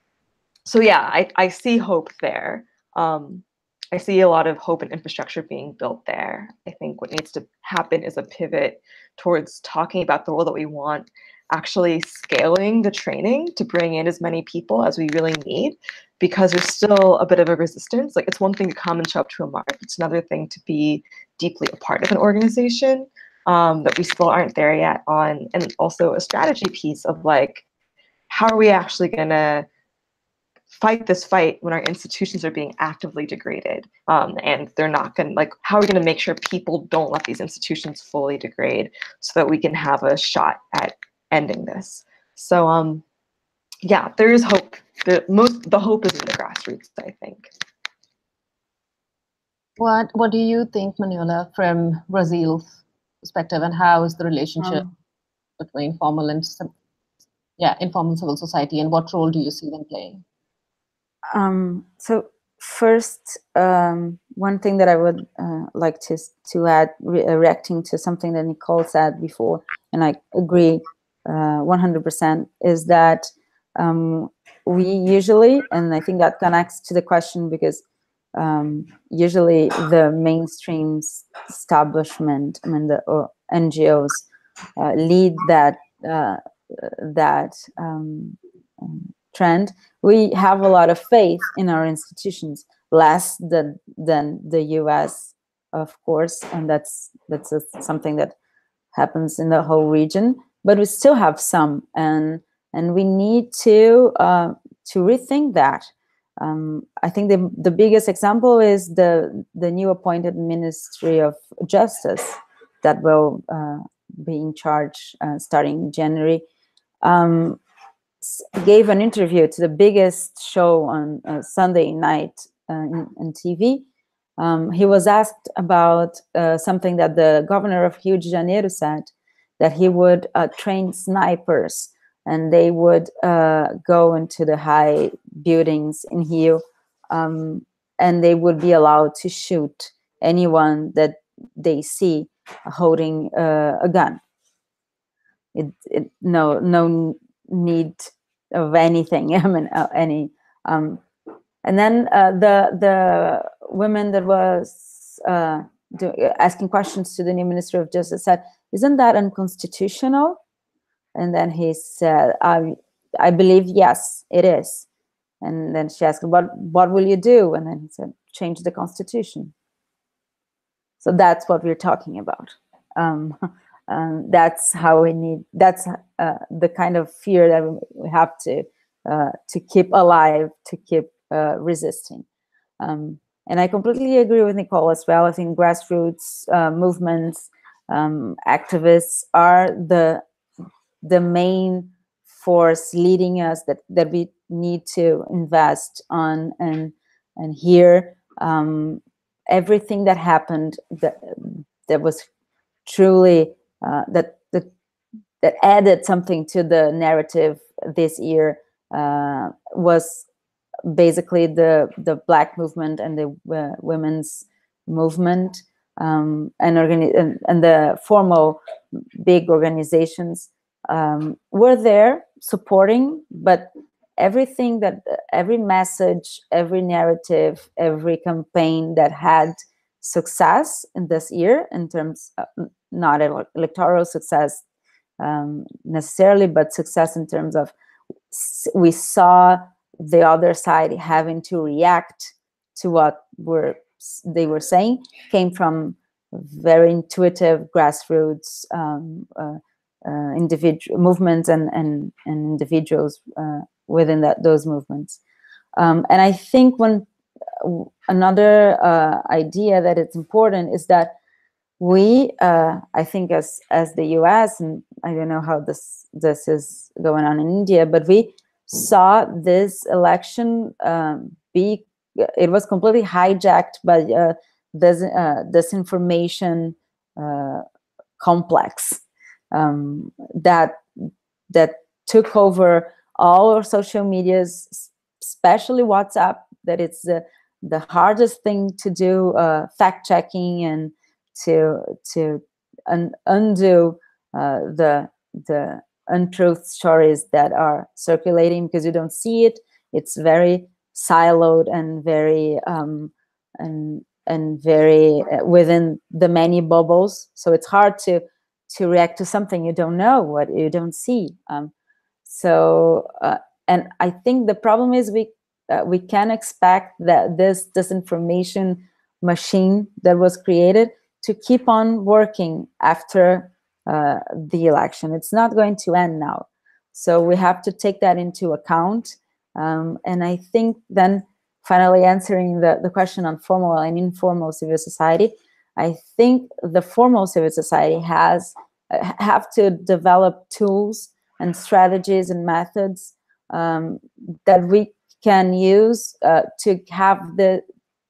so yeah, I see hope there. I see a lot of hope and infrastructure being built there. I think what needs to happen is a pivot towards talking about the role that we want, actually scaling the training to bring in as many people as we really need, because there's still a bit of a resistance. Like, it's one thing to come and show up to a march. It's another thing to be deeply a part of an organization. That we still aren't there yet on, and also a strategy piece of like, how are we actually gonna fight this fight when our institutions are being actively degraded, and they're not gonna, like, how are we gonna make sure people don't let these institutions fully degrade so that we can have a shot at ending this? So yeah, there is hope. The hope is in the grassroots, I think. What do you think, Manoela, from Brazil's perspective, and how is the relationship between formal and informal civil society, and what role do you see them playing? So first, one thing that I would like to add, reacting to something that Nicole said before, and I agree 100%, is that we usually, and I think that connects to the question, because usually the mainstream establishment, I mean the NGOs, lead that trend. We have a lot of faith in our institutions, less than the US, of course, and that's something that happens in the whole region. But we still have some, and we need to rethink that. I think the biggest example is the new appointed Ministry of Justice that will be in charge starting January. Gave an interview to the biggest show on Sunday night on TV. He was asked about something that the governor of Rio de Janeiro said, that he would train snipers, and they would go into the high buildings in Rio, and they would be allowed to shoot anyone that they see holding a gun. No need of anything. I mean, any. And then the women that was asking questions to the new Minister of Justice said, "Isn't that unconstitutional?" And then he said, "I believe yes, it is." And then she asked, "What will you do?" And then he said, "Change the Constitution." So that's what we're talking about. That's how we need. That's the kind of fear that we have to keep alive, to keep resisting. And I completely agree with Nicole as well. I think grassroots movements, activists are the main force leading us that we need to invest on, and here everything that happened that was truly that added something to the narrative this year was basically the Black movement and the women's movement, and the formal big organizations were there supporting, but everything every message, every narrative, every campaign that had success in this year, in terms of not electoral success necessarily, but success in terms of we saw the other side having to react to what they were saying, came from very intuitive grassroots individual movements and individuals within those movements. And I think another idea that it's important is that we, I think as the US, and I don't know how this is going on in India, but we saw this election it was completely hijacked by disinformation complex that took over all our social medias, especially WhatsApp, that it's the hardest thing to do, fact checking and to undo the untruth stories that are circulating because you don't see it. It's very siloed and very and very within the many bubbles. So it's hard to react to something you don't know, what you don't see. And I think the problem is we can expect that this disinformation machine that was created to keep on working after the election. It's not going to end now. So we have to take that into account. And I think then finally answering the question on formal and informal civil society, I think the formal civil society have to develop tools and strategies and methods that we can use to have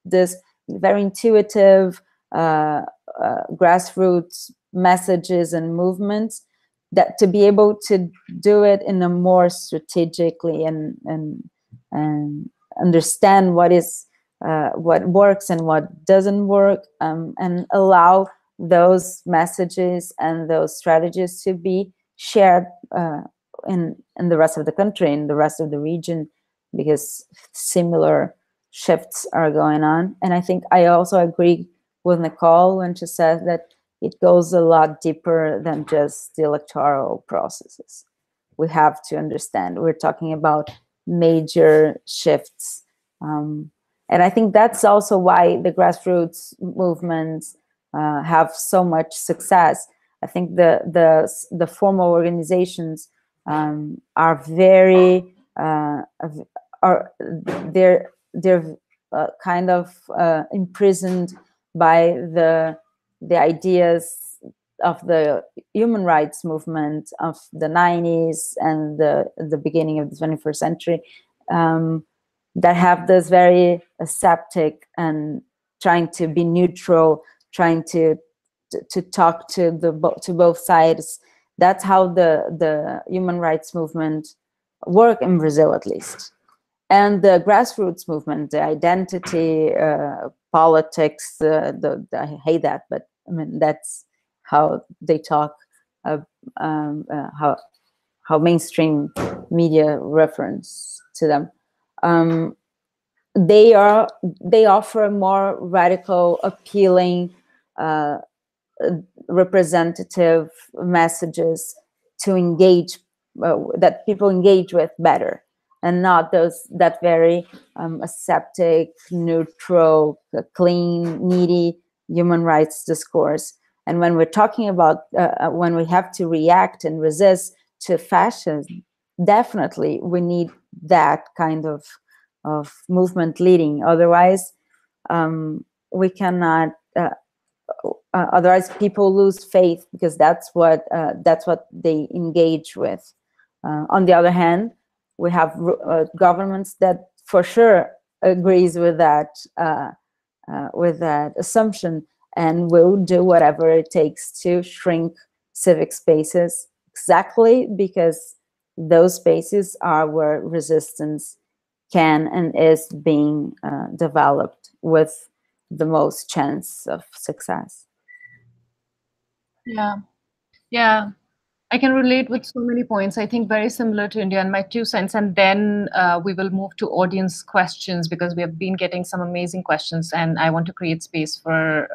this very intuitive grassroots messages and movements, that to be able to do it in a more strategically and understand what works and what doesn't work, and allow those messages and those strategies to be shared in the rest of the country, in the rest of the region, because similar shifts are going on. And I think I also agree with Nicole when she says that it goes a lot deeper than just the electoral processes. We have to understand we're talking about major shifts. And I think that's also why the grassroots movements have so much success. I think the formal organizations are very they're kind of imprisoned by the ideas of the human rights movement of the 90s and the beginning of the 21st century, that have this very aseptic and trying to be neutral, trying to talk to both sides. That's how the human rights movement work in Brazil, at least. And the grassroots movement, the identity politics, I hate that, but I mean that's how they talk, how mainstream media reference to them. They offer more radical, appealing, representative messages to engage, that people engage with better, and not that very aseptic, neutral, clean, needy human rights discourse. And when we're talking about when we have to react and resist to fascism, definitely we need that kind of movement leading. Otherwise, we cannot. Otherwise, people lose faith, because that's what they engage with. On the other hand, we have governments that for sure agrees with that assumption, and will do whatever it takes to shrink civic spaces, exactly because those spaces are where resistance can and is being developed with the most chance of success. Yeah. I can relate with so many points. I think very similar to India, and my 2 cents. And then we will move to audience questions, because we have been getting some amazing questions, and I want to create space for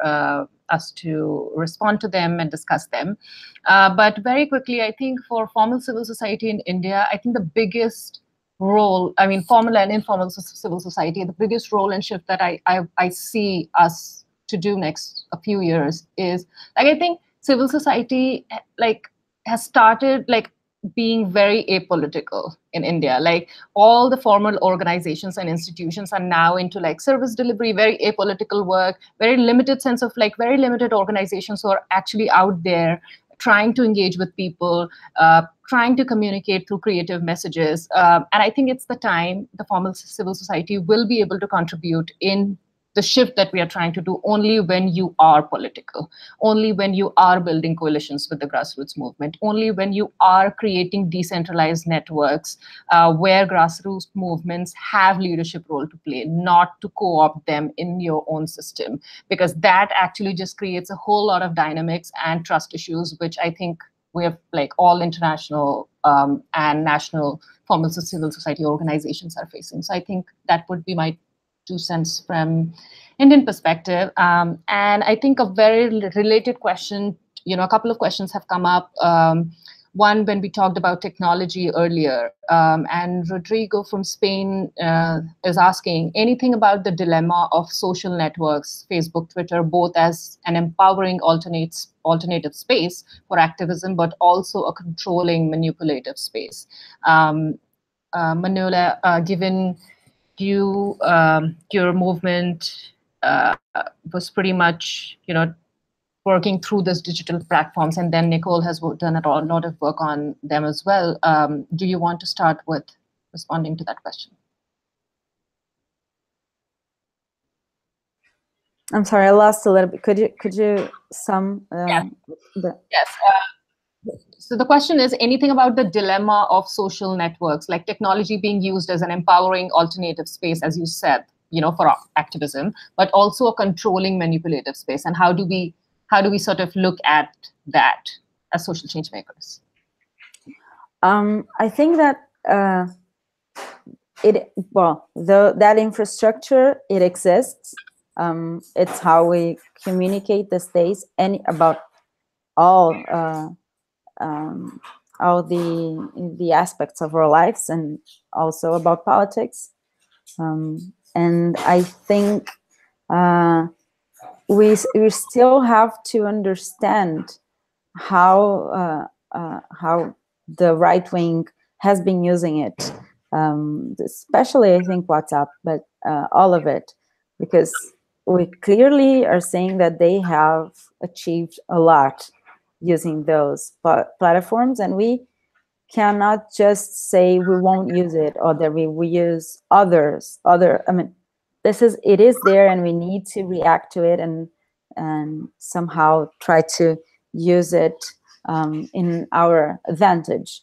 us to respond to them and discuss them. But very quickly, I think for formal civil society in India, I think the biggest role, I mean, formal and informal civil society, the biggest role and shift that I see us to do next a few years is, like, I think civil society, like, has started like being very apolitical in India. Like all the formal organizations and institutions are now into like service delivery, very apolitical work, very limited sense of like very limited organizations who are actually out there trying to engage with people, trying to communicate through creative messages. And I think it's the time the formal civil society will be able to contribute in the shift that we are trying to do only when you are political, only when you are building coalitions with the grassroots movement, only when you are creating decentralized networks where grassroots movements have leadership role to play, not to co-opt them in your own system, because that actually just creates a whole lot of dynamics and trust issues, which I think we have like all international and national formal civil society organizations are facing. So I think that would be my 2 cents from Indian perspective. And I think a very related question, a couple of questions have come up. One, when we talked about technology earlier, and Rodrigo from Spain is asking anything about the dilemma of social networks, Facebook, Twitter, both as an empowering alternative space for activism, but also a controlling, manipulative space. Manoela, given your movement was pretty much, working through these digital platforms, and then Nicole has done a lot of work on them as well. Do you want to start with responding to that question? I'm sorry, I lost a little bit. Could you sum? Yes. So the question is anything about the dilemma of social networks, like technology being used as an empowering alternative space, as you said, for activism, but also a controlling, manipulative space, and how do we sort of look at that as social change makers? I think that that infrastructure, it exists. It's how we communicate these days and about all the aspects of our lives, and also about politics. And I think we still have to understand how the right wing has been using it, especially I think WhatsApp, but all of it, because we clearly are saying that they have achieved a lot using those platforms, and we cannot just say we won't use it or that we use other. I mean, it is there, and we need to react to it and somehow try to use it in our advantage.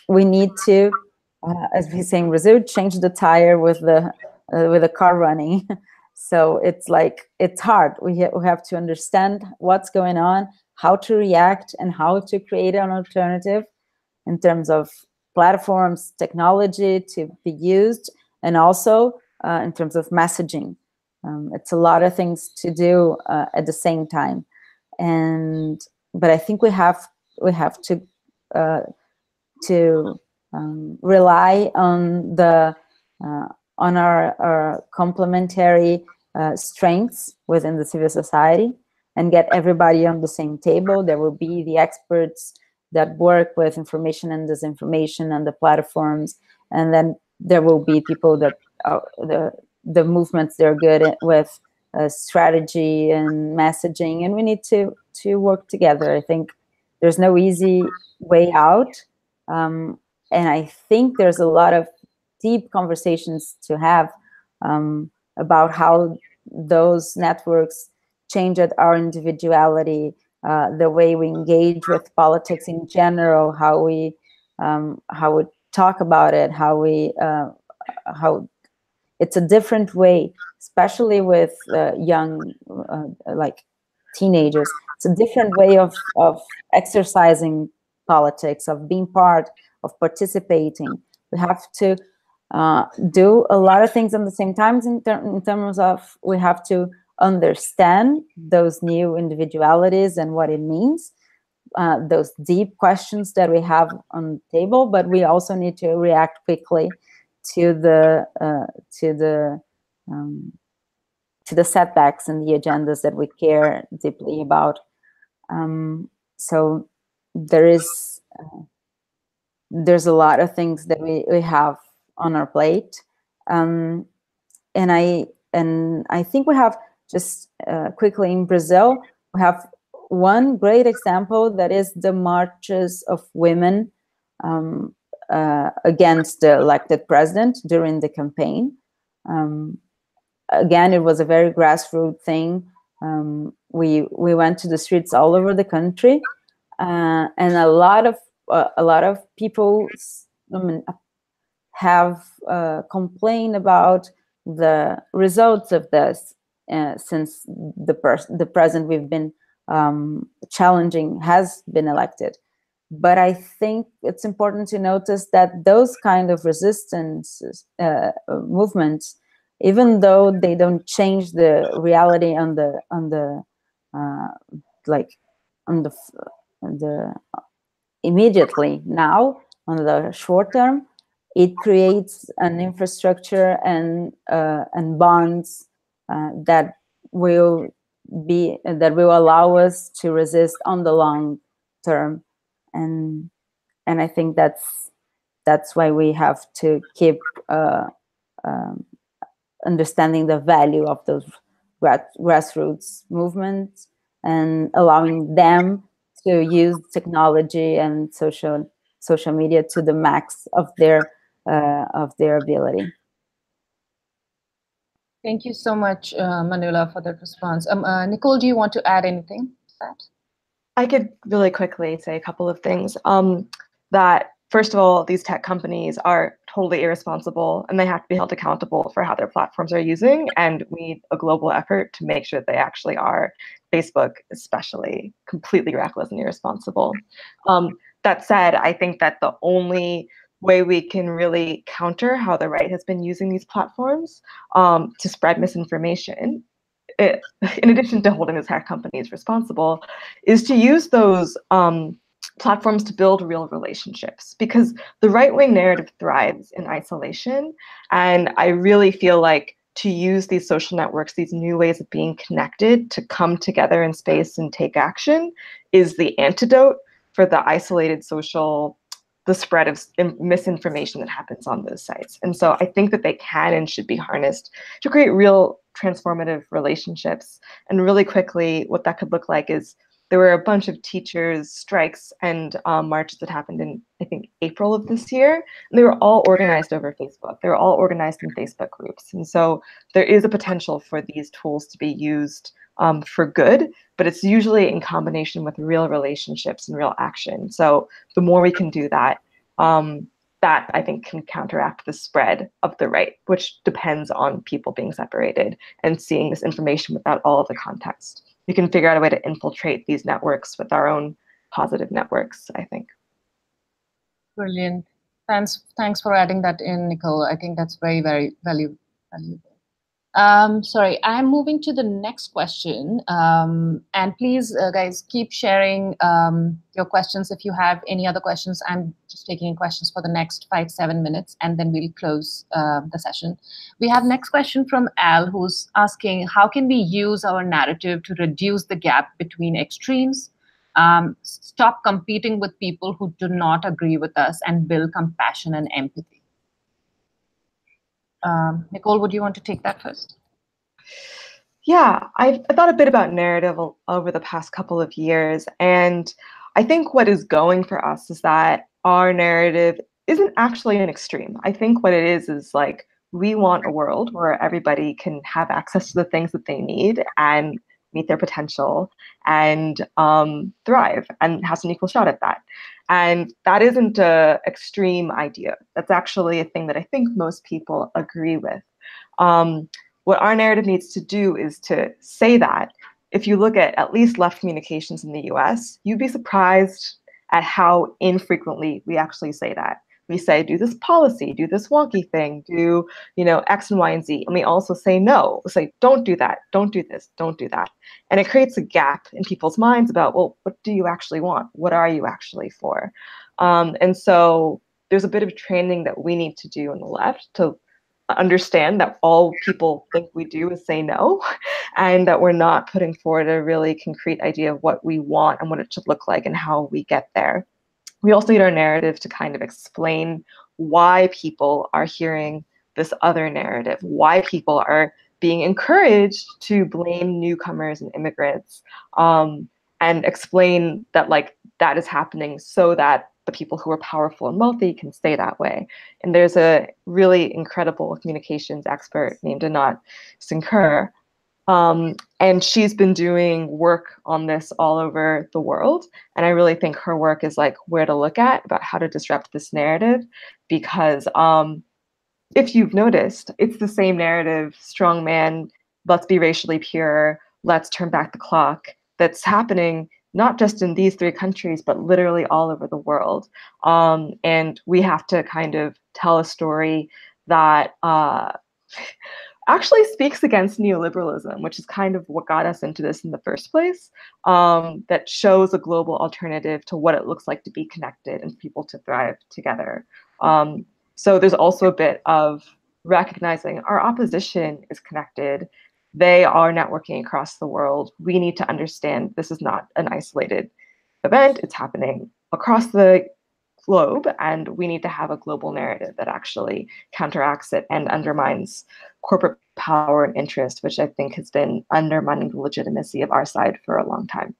We need to, as we say in Brazil, change the tire with the car running. So it's like, it's hard. We have to understand what's going on, how to react, and how to create an alternative in terms of platforms, technology to be used, and also in terms of messaging. It's a lot of things to do at the same time. But I think we have to rely on on our complementary strengths within the civil society and get everybody on the same table. There will be the experts that work with information and disinformation on the platforms, and then there will be people that the movements they're good at with strategy and messaging, and we need to work together. I think there's no easy way out, and I think there's a lot of deep conversations to have about how those networks change our individuality, the way we engage with politics in general, how we talk about it, how it's a different way, especially with young, like teenagers. It's a different way of exercising politics, of being part, of participating. We have to do a lot of things at the same time in terms of we have to understand those new individualities and what it means, those deep questions that we have on the table, but we also need to react quickly to the setbacks and the agendas that we care deeply about. So there's a lot of things that we have on our plate, and I think we have just quickly in Brazil, we have one great example that is the marches of women against the elected president during the campaign. Again, it was a very grassroots thing. We went to the streets all over the country, and a lot of people have complained about the results of this since the president we've been challenging has been elected. But I think it's important to notice that those kind of resistance movements, even though they don't change the reality on the immediately now, on the short term, it creates an infrastructure and bonds that will allow us to resist on the long term, and I think that's why we have to keep understanding the value of those grassroots movements and allowing them to use technology and social media to the max of their ability. Thank you so much, Manoela, for that response. Nicole, do you want to add anything to that? I could really quickly say a couple of things. That first of all, these tech companies are totally irresponsible and they have to be held accountable for how their platforms are using. And we need a global effort to make sure that they actually are, Facebook especially, completely reckless and irresponsible. That said, I think that the only way we can really counter how the right has been using these platforms to spread misinformation, in addition to holding the tech companies responsible, is to use those platforms to build real relationships, because the right-wing narrative thrives in isolation. And I really feel like to use these social networks, these new ways of being connected, to come together in space and take action is the antidote for the isolated the spread of misinformation that happens on those sites. And so I think that they can and should be harnessed to create real transformative relationships. And really quickly, what that could look like is there were a bunch of teachers' strikes and marches that happened in, I think, April of this year. And they were all organized over Facebook. They were all organized in Facebook groups. And so there is a potential for these tools to be used for good, but it's usually in combination with real relationships and real action. So the more we can do that, that I think can counteract the spread of the right, which depends on people being separated and seeing this information without all of the context. We can figure out a way to infiltrate these networks with our own positive networks, I think. Brilliant. Thanks for adding that in, Nicole. I think that's very, very valuable. Sorry, I'm moving to the next question. And please, guys, keep sharing your questions if you have any other questions. I'm just taking questions for the next 5-7 minutes, and then we'll close the session. We have next question from Al, who's asking, how can we use our narrative to reduce the gap between extremes, stop competing with people who do not agree with us, and build compassion and empathy? Nicole, would you want to take that first? Yeah, I thought a bit about narrative over the past couple of years, and I think what is going for us is that our narrative isn't actually an extreme. I think what it is like, we want a world where everybody can have access to the things that they need and meet their potential and thrive and has an equal shot at that. And that isn't an extreme idea. That's actually a thing that I think most people agree with. What our narrative needs to do is to say that. If you look at least left communications in the US, you'd be surprised at how infrequently we actually say that. We say, do this policy, do this wonky thing, do X and Y and Z. And we also say no. We say, don't do that, don't do this, don't do that. And it creates a gap in people's minds about, well, what do you actually want? What are you actually for? And so there's a bit of training that we need to do on the left to understand that all people think we do is say no, and that we're not putting forward a really concrete idea of what we want and what it should look like and how we get there. We also need our narrative to kind of explain why people are hearing this other narrative, why people are being encouraged to blame newcomers and immigrants, and explain that like that is happening so that the people who are powerful and wealthy can stay that way. And there's a really incredible communications expert named Anat Concur, and she's been doing work on this all over the world. And I really think her work is like where to look at about how to disrupt this narrative, because if you've noticed, it's the same narrative, strong man, let's be racially pure, let's turn back the clock, that's happening not just in these 3 countries, but literally all over the world. And we have to kind of tell a story that actually speaks against neoliberalism, which is kind of what got us into this in the first place, that shows a global alternative to what it looks like to be connected and for people to thrive together. So there's also a bit of recognizing our opposition is connected. They are networking across the world. We need to understand this is not an isolated event. It's happening across the globe, and we need to have a global narrative that actually counteracts it and undermines corporate power and interest, which I think has been undermining the legitimacy of our side for a long time.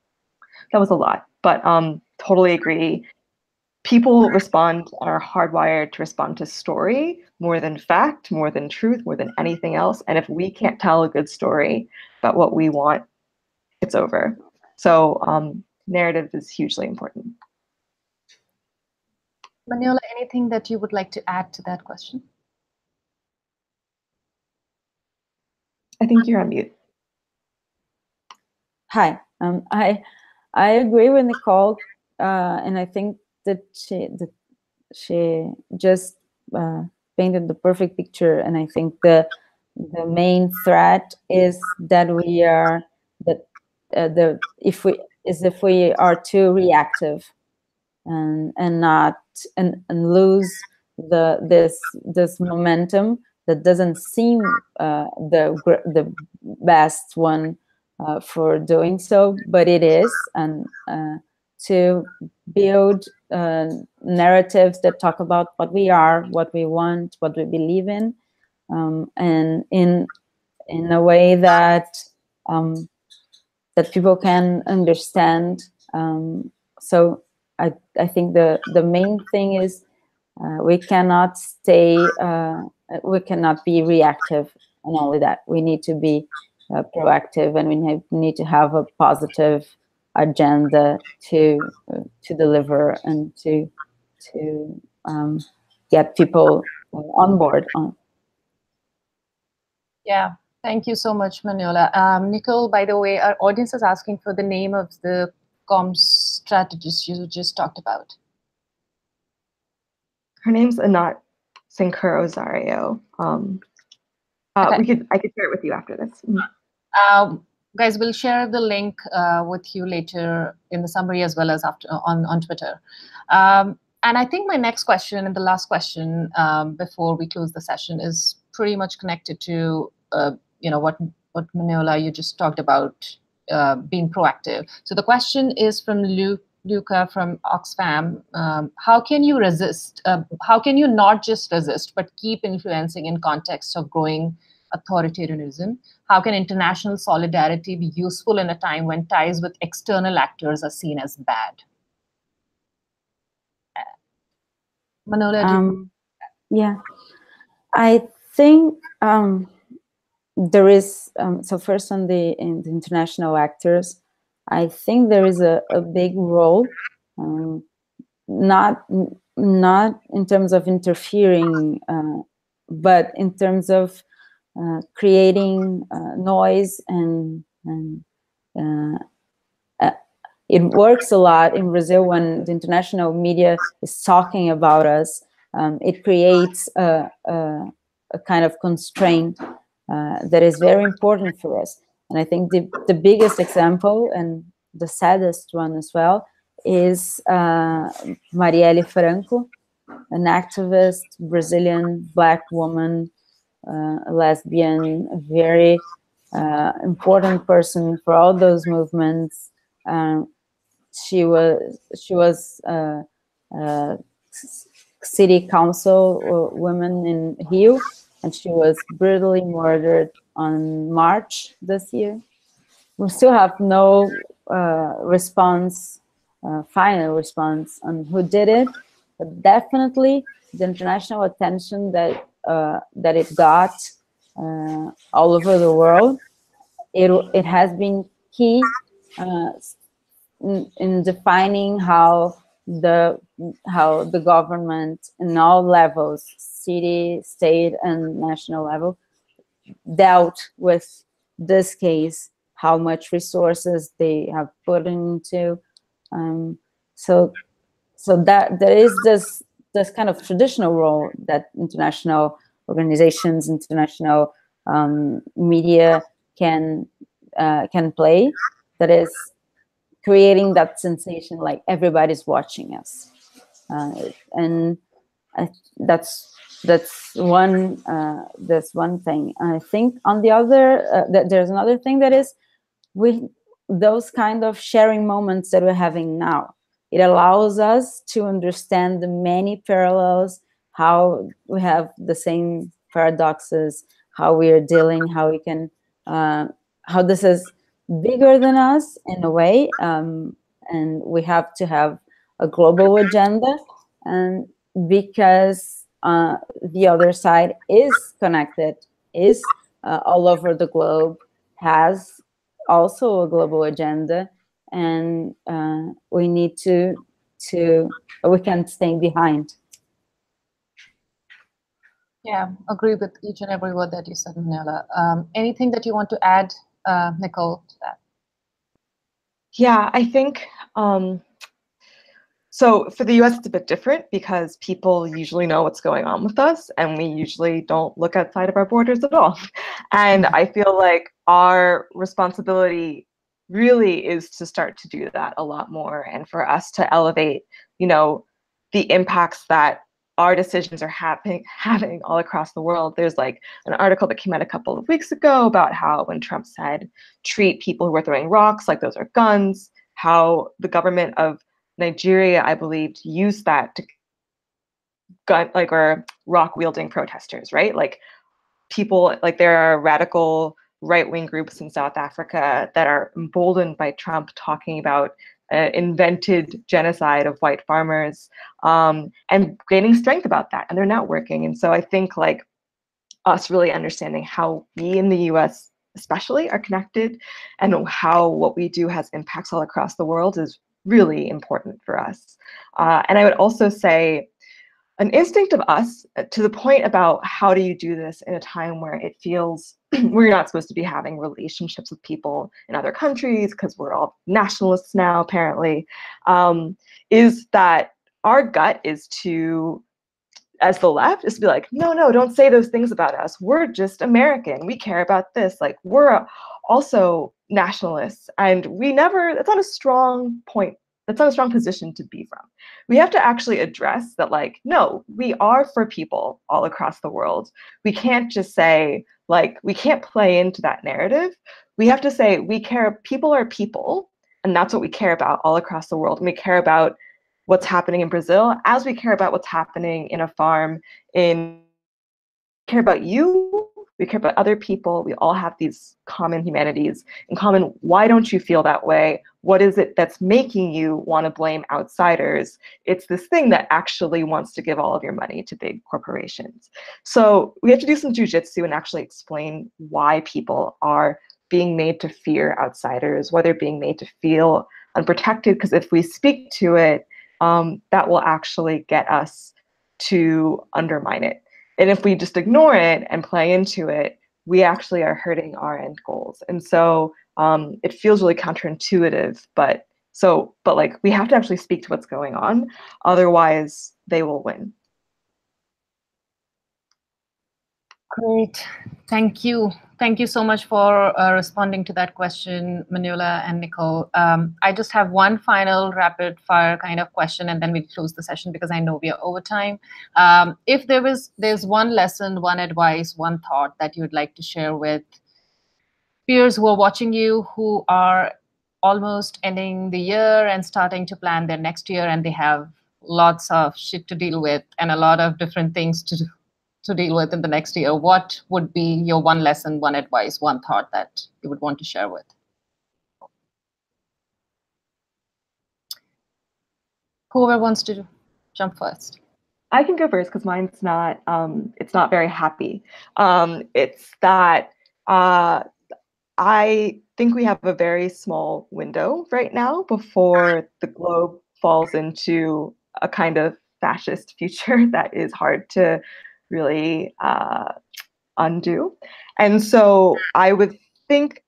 That was a lot, but totally agree. People respond and are hardwired to respond to story more than fact, more than truth, more than anything else. And if we can't tell a good story about what we want, it's over. So narrative is hugely important. Manoela, anything that you would like to add to that question? I think you're on mute. Hi, I agree with Nicole, and I think that she just painted the perfect picture. And I think the main threat is that we are if we are too reactive and lose this momentum that doesn't seem the best one for doing so, but it is, and to build narratives that talk about what we are, what we want, what we believe in, and in a way that that people can understand. So I think the main thing is we cannot we cannot be reactive, and only that we need to be proactive, and we need to have a positive agenda to deliver and to get people on board. Yeah, thank you so much, Manoela. Nicole, by the way, our audience is asking for the name of the comms strategist you just talked about. Her name's Anat Concur. Okay. I could share it with you after this. Guys, we'll share the link with you later in the summary as well as after on Twitter. And I think my next question and the last question before we close the session is pretty much connected to what Manoela you just talked about, being proactive. So the question is from Luca from Oxfam. How can you resist? How can you not just resist but keep influencing in context of growing authoritarianism? How can international solidarity be useful in a time when ties with external actors are seen as bad? Manoela, yeah, I think there is, so first in the international actors, I think there is a big role, not in terms of interfering, but in terms of creating noise, and it works a lot in Brazil when the international media is talking about us. It creates a kind of constraint that is very important for us. And I think the biggest example, and the saddest one as well, is Marielle Franco, an activist, Brazilian Black woman a lesbian, a very important person for all those movements. She was city council woman in Rio, and she was brutally murdered on March this year. We still have no response, final response on who did it, but definitely the international attention that that it got all over the world, it has been key in defining how the government in all levels, city, state, and national level, dealt with this case, how much resources they have put into. So that there is this kind of traditional role that international organizations, international media can play, that is creating that sensation like everybody's watching us, and that's one thing. I think on the other, there's another thing, that is those kind of sharing moments that we're having now. It allows us to understand the many parallels, how we have the same paradoxes, how we are dealing, how we can, how this is bigger than us in a way, and we have to have a global agenda, and because the other side is connected, is all over the globe, has also a global agenda, and we need to we can't stay behind. Yeah, agree with each and every word that you said, Manoela. Anything that you want to add, Nicole, to that? Yeah, I think, so for the US, it's a bit different because people usually know what's going on with us, and we usually don't look outside of our borders at all. And I feel like our responsibility really is to start to do that a lot more, and for us to elevate, you know, the impacts that our decisions are having all across the world. There's like an article that came out a couple of weeks ago about how when Trump said, treat people who are throwing rocks like those are guns, how the government of Nigeria, I believe, used that to or rock wielding protesters, right? Like people, like there are radical right-wing groups in South Africa that are emboldened by Trump talking about invented genocide of white farmers, and gaining strength about that, and they're not working. And so I think like us really understanding how we in the US especially are connected, and how what we do has impacts all across the world is really important for us. And I would also say an instinct of us, to the point about how do you do this in a time where it feels we're not supposed to be having relationships with people in other countries because we're all nationalists now, apparently, is that our gut is to, as the left, is to be like, no, don't say those things about us. We're just American. We care about this. Like, we're also nationalists. And we never, that's not a strong point. That's not a strong position to be from. We have to actually address that, like, no, we are for people all across the world. We can't just say, like, we can't play into that narrative. We have to say, we care, people are people, and that's what we care about all across the world. And we care about what's happening in Brazil as we care about what's happening in a farm in, care about you, we care about other people. We all have these common humanities in common. Why don't you feel that way? What is it that's making you want to blame outsiders? It's this thing that actually wants to give all of your money to big corporations. So we have to do some jujitsu and actually explain why people are being made to fear outsiders, why they're being made to feel unprotected, because if we speak to it, that will actually get us to undermine it. And if we just ignore it and play into it, we actually are hurting our end goals. And so it feels really counterintuitive, but like we have to actually speak to what's going on, otherwise they will win. Great. Thank you. Thank you so much for responding to that question, Manoela and Nicole. I just have one final rapid fire kind of question, and then we'll close the session because I know we are over time. If there's one lesson, one advice, one thought that you'd like to share with peers who are watching you, who are almost ending the year and starting to plan their next year, and they have lots of shit to deal with and a lot of different things to deal with in the next year, what would be your one lesson, one advice, one thought that you would want to share with? Whoever wants to jump first. I can go first because mine's not, it's not very happy. It's that I think we have a very small window right now before the globe falls into a kind of fascist future that is hard to really undo. And so I would think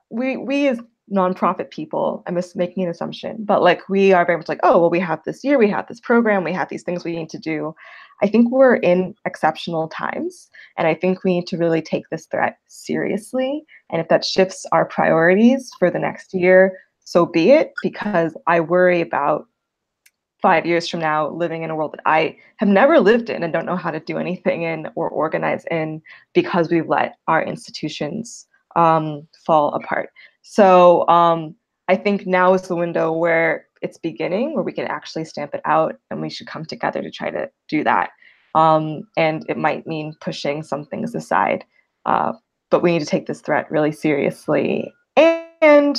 we as nonprofit people, I'm just making an assumption, but like we are very much like, oh, well, we have this year, we have this program, we have these things we need to do. I think we're in exceptional times, and I think we need to really take this threat seriously. And if that shifts our priorities for the next year, so be it, because I worry about 5 years from now living in a world that I have never lived in and don't know how to do anything in or organize in because we've let our institutions fall apart. So I think now is the window where it's beginning, where we can actually stamp it out, and we should come together to try to do that. And it might mean pushing some things aside, but we need to take this threat really seriously. And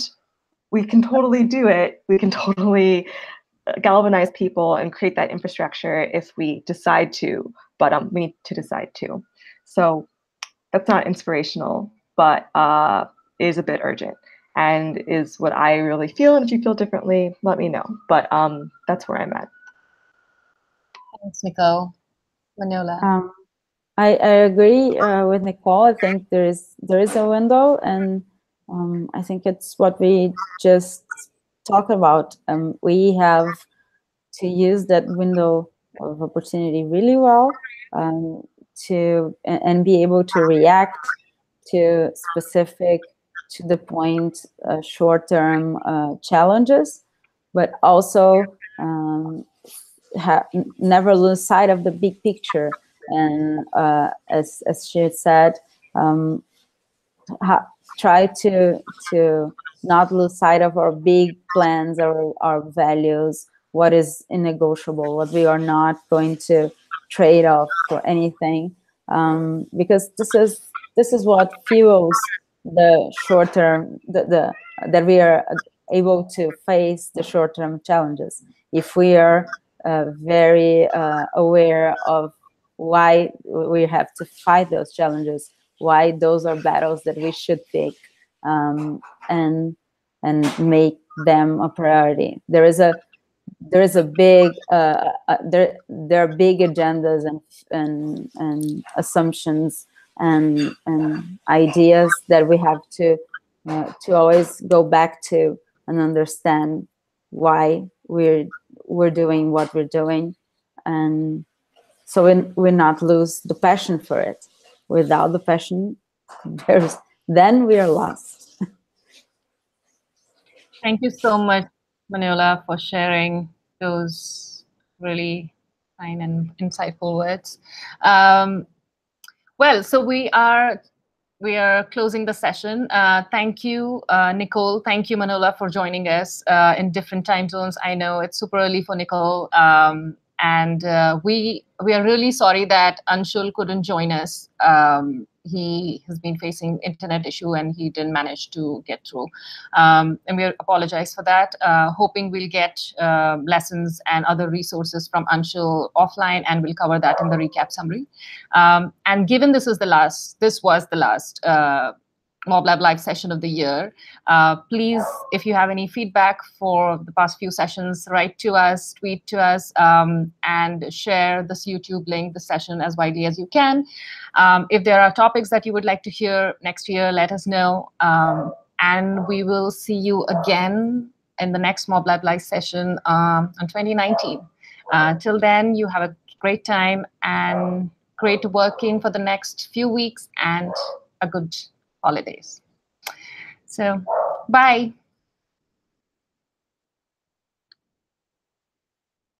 we can totally do it. We can totally galvanize people and create that infrastructure if we decide to, but we need to decide to. So that's not inspirational, but is a bit urgent and is what I really feel. And if you feel differently, let me know. But that's where I'm at. Thanks, Nicole. Manoela. I agree with Nicole. I think there is a window, and I think it's what we just talked about. We have to use that window of opportunity really well and be able to react to specific, to the point, short-term challenges, but also never lose sight of the big picture. And as she had said, try to not lose sight of our big plans, our values, what is negotiable, what we are not going to trade off for anything, because this is what fuels the short term, that we are able to face the short term challenges. If we are very aware of why we have to fight those challenges, why those are battles that we should pick, and make them a priority. There are big agendas and assumptions and ideas that we have to always go back to and understand why we're doing what we're doing, and so we not lose the passion for it. Without the passion, then we are lost. Thank you so much, Manoela, for sharing those really fine and insightful words. Well, so we are closing the session. Thank you, Nicole. Thank you, Manoela, for joining us in different time zones. I know it's super early for Nicole, and we are really sorry that Anshul couldn't join us. He has been facing internet issue and he didn't manage to get through. And we apologize for that. Hoping we'll get lessons and other resources from Anshul offline, and we'll cover that in the recap summary. And given this was the last MobLab Live session of the year, please, if you have any feedback for the past few sessions, write to us, tweet to us, and share this YouTube link, the session, as widely as you can. If there are topics that you would like to hear next year, let us know. And we will see you again in the next MobLab Live session on 2019. Till then, you have a great time, and great working for the next few weeks, and a good holidays. So, bye.